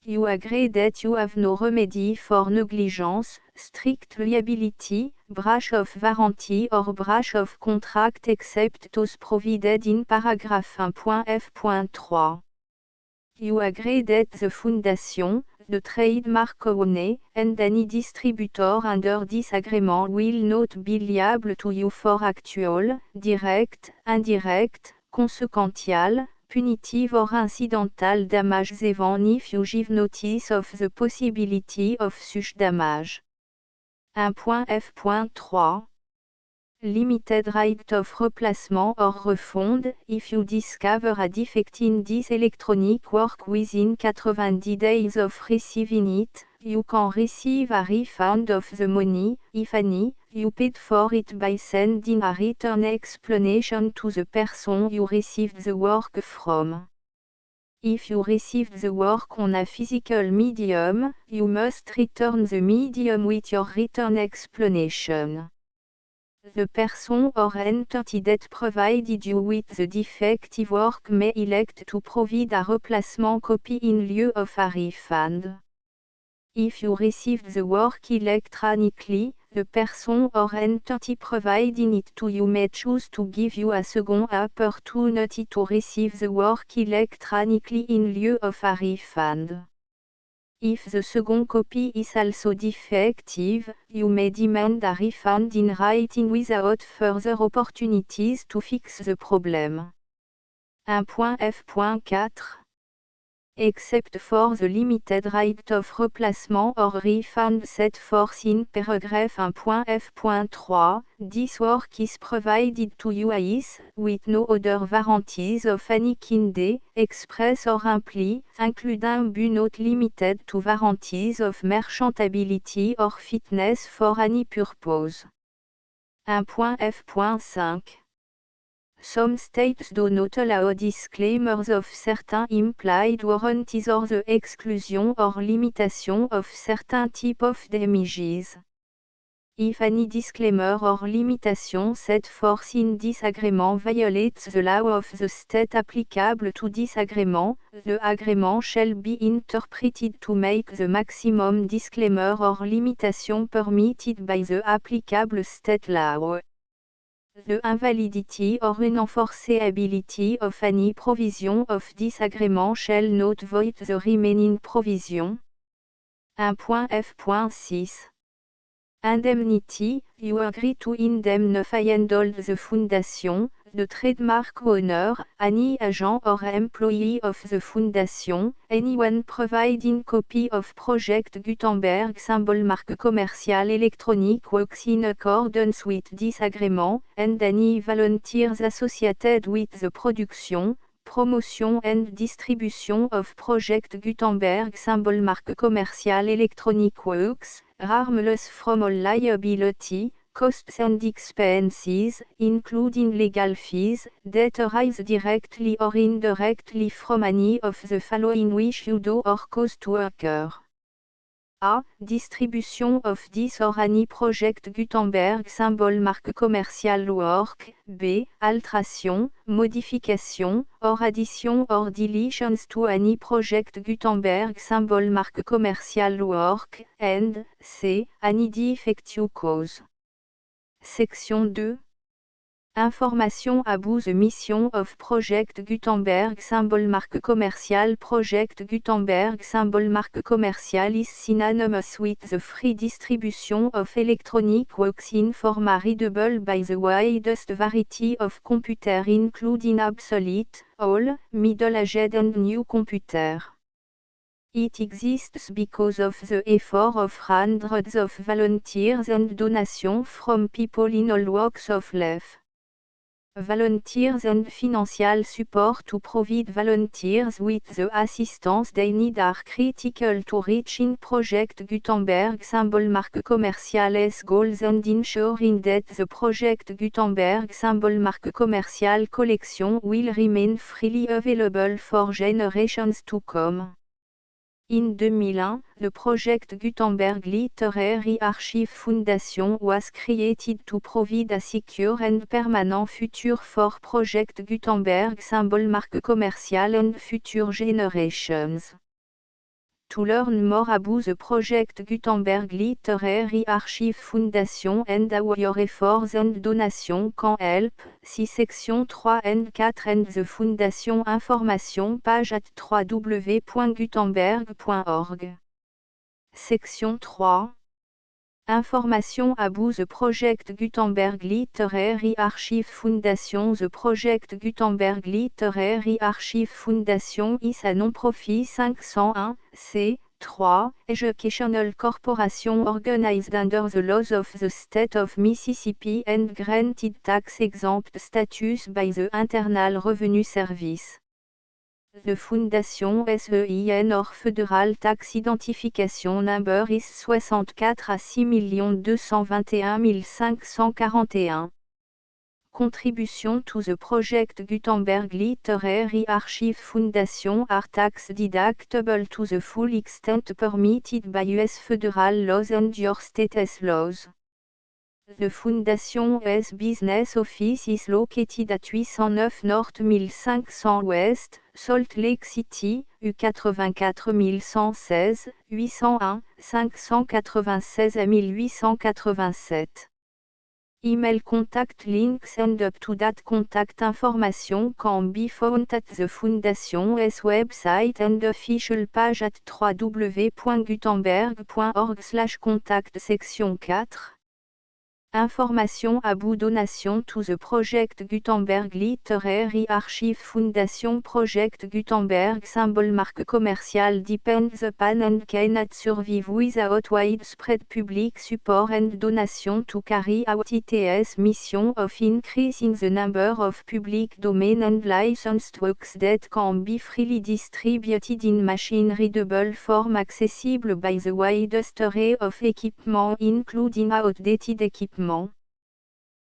You agree that you have no remedy for negligence, strict liability, breach of warranty or breach of contract except those provided in paragraph 1.f.3. You agree that the Foundation, the trademark owner, and any distributor under this agreement will not be liable to you for actual, direct, indirect, consequential, punitive or incidental damages even if you give notice of the possibility of such damage. 1.f.3 Limited right of replacement or refund, if you discover a defect in this electronic work within 90 days of receiving it, you can receive a refund of the money, if any, you paid for it by sending a return explanation to the person you received the work from. If you received the work on a physical medium, you must return the medium with your return explanation. The person or entity that provided you with the defective work may elect to provide a replacement copy in lieu of a refund. If you received the work electronically, the person or entity providing it to you may choose to give you a second opportunity to receive the work electronically in lieu of a refund. If the second copy is also defective, you may demand a refund in writing without further opportunities to fix the problem. 1.f.4 Except for the limited right of replacement or refund set forth in paragraph 1.f.3, this work is provided to you as, with no other warranties of any kind, express or imply, including but not limited to warranties of merchantability or fitness for any purpose. 1.f.5 Some states do not allow disclaimers of certain implied warranties or the exclusion or limitation of certain type of damages. If any disclaimer or limitation set forth in this agreement violates the law of the state applicable to this agreement, the agreement shall be interpreted to make the maximum disclaimer or limitation permitted by the applicable state law. The invalidity or unenforceability of any provision of this agreement shall not void the remaining provision. 1.f.6 Indemnity, you agree to indemnify and hold the foundation, the trademark owner, any agent or employee of the foundation, anyone providing copy of Project Gutenberg symbol marque commercial electronic works in accordance with this agreement, and any volunteers associated with the production, promotion and distribution of Project Gutenberg symbol marque commercial electronic works, harmless from all liability, costs and expenses, including legal fees, that arise directly or indirectly from any of the following which you do or cause to occur. A. Distribution of this or any Project Gutenberg symbol marque commercial work. B. Alteration, modification, or addition or deletions to any Project Gutenberg symbol marque commercial work. And C. Any defect you cause. Section 2. Information about the mission of Project Gutenberg symbol marque commercial. Project Gutenberg symbol marque commercial is synonymous with the free distribution of electronic works in format readable by the widest variety of computer including obsolete, old, middle-aged and new computer. It exists because of the effort of hundreds of volunteers and donations from people in all walks of life. Volunteers and financial support to provide volunteers with the assistance they need are critical to reaching Project Gutenberg symbol marque commercial's goals and ensuring that the Project Gutenberg symbol marque commercial collection will remain freely available for generations to come. In 2001, the Project Gutenberg Literary Archive Foundation was created to provide a secure and permanent future for Project Gutenberg symbol marque commercial and future generations. To learn more about the Project Gutenberg Literary Archive Foundation and how your efforts and donations can help, see section 3 and 4 and the Foundation information page at www.gutenberg.org. Section 3. Information about the Project Gutenberg Literary Archive Foundation. The Project Gutenberg Literary Archive Foundation is a non-profit 501 3. Educational corporation organized under the laws of the state of Mississippi and granted tax-exempt status by the Internal Revenue Service. The Fondation SEIN or Federal Tax Identification Number is 64 à 6 221 541. Contribution to the project Gutenberg Literary Archive Foundation are tax deductible to the full extent permitted by US federal laws and your state's laws. The Foundation's business office is located at 809 North 1500 West, Salt Lake City, U84 116, 801, 596 à 1887. Email contact links and up-to-date contact information can be found at the Foundation's website and official page at www.gutenberg.org/contact section 4. Information about donation to the project Gutenberg Literary Archive Foundation. Project Gutenberg symbol marque commercial depends upon and cannot survive without widespread public support and donation to carry out its mission of increasing the number of public domain and licensed works that can be freely distributed in machine-readable form accessible by the widest array of equipment including outdated equipment.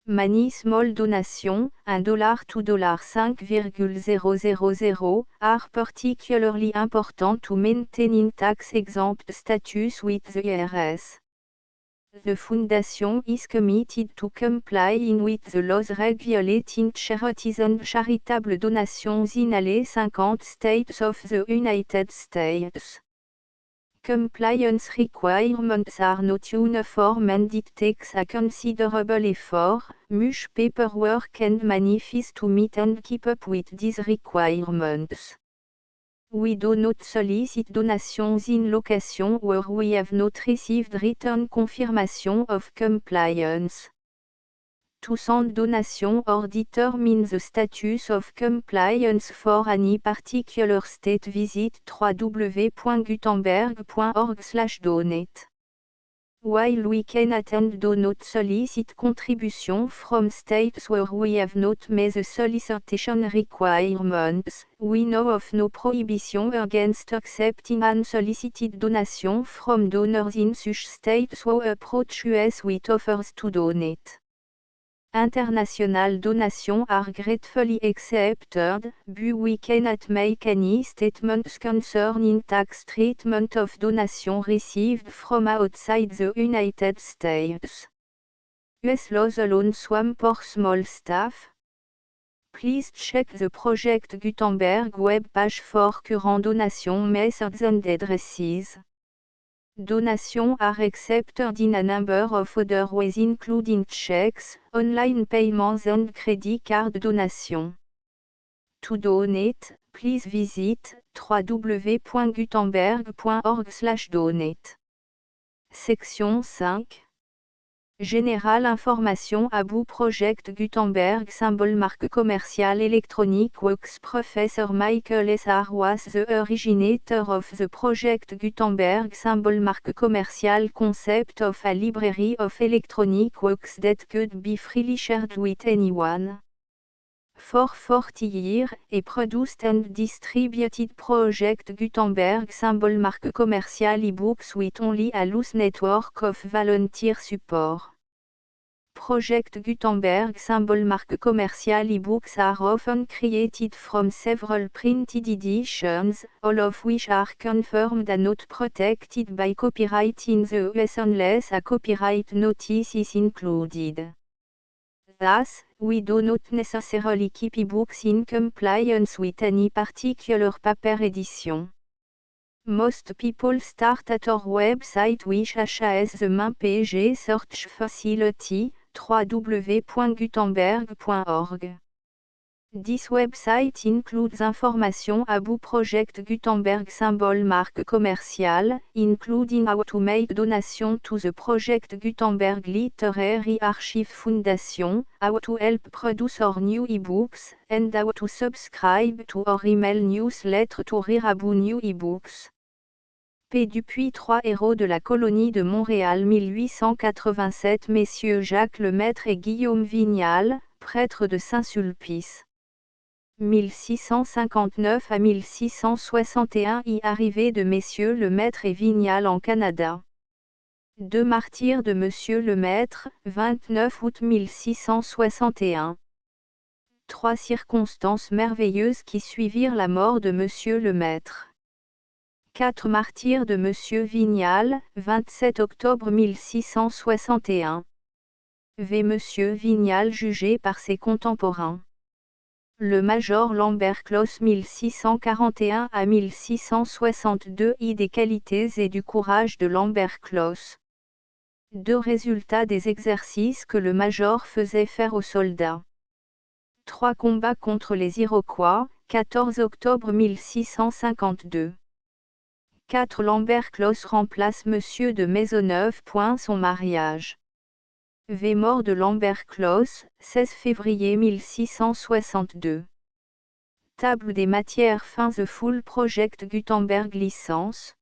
Many small donations, $1 to $5,000, are particularly important to maintaining tax-exempt status with the IRS. The Foundation is committed to complying with the laws regulating charities and charitable donations in all 50 states of the United States. Compliance requirements are not uniform and it takes a considerable effort, much paperwork and money fees to meet and keep up with these requirements. We do not solicit donations in locations where we have not received written confirmation of compliance. To send donation or determine the status of compliance for any particular state, visit www.gutenberg.org/donate. While we cannot and do not solicit contribution from states where we have not met the solicitation requirements, we know of no prohibition against accepting unsolicited donation from donors in such states who approach us with offers to donate. International donations are gratefully accepted, but we cannot make any statements concerning tax treatment of donations received from outside the United States. US laws alone swam for small staff. Please check the Project Gutenberg web page for current donation methods and addresses. Donations are accepted in a number of other ways including checks, online payments and credit card donations. To donate, please visit www.gutenberg.org/donate. Section 5. Général information about Project Gutenberg symbol marque commerciale électronique works. Professor Michael S. R. was the originator of the Project Gutenberg symbol marque commercial concept of a library of electronic works that could be freely shared with anyone. For 40 years, he produced and distributed Project Gutenberg symbol marque commercial e-books with only a loose network of volunteer support. Project Gutenberg symbol marque commercial e-books are often created from several printed editions, all of which are confirmed and not protected by copyright in the US unless a copyright notice is included. Thus, we do not necessarily keep e-books in compliance with any particular paper edition. Most people start at our website which has the main page search facility, www.gutenberg.org. This website includes information about Project Gutenberg symbol marque commercial, including how to make donation to the Project Gutenberg Literary Archive Foundation, how to help produce our new ebooks, and how to subscribe to our email newsletter to read about new ebooks. P. Dupuis. 3 héros de la colonie de Montréal 1887 Messieurs Jacques Lemaître et Guillaume Vignal, prêtres de Saint-Sulpice. 1659 à 1661 Arrivée de Messieurs Lemaître et Vignal en Canada. 2 martyrs de Monsieur Lemaître, 29 août 1661. 3 circonstances merveilleuses qui suivirent la mort de Monsieur Lemaître. 4 martyrs de Monsieur Vignal, 27 octobre 1661. V. Monsieur Vignal jugé par ses contemporains. Le major Lambert Closse 1641 à 1662 Des qualités et du courage de Lambert Closse. 2 résultats des exercices que le major faisait faire aux soldats. 3 combats contre les Iroquois, 14 octobre 1652. 4 Lambert Closse remplace Monsieur de Maisonneuve. Son mariage. V. Mort de Lambert Closse, 16 février 1662. Table des matières fins. The Full Project Gutenberg Licence.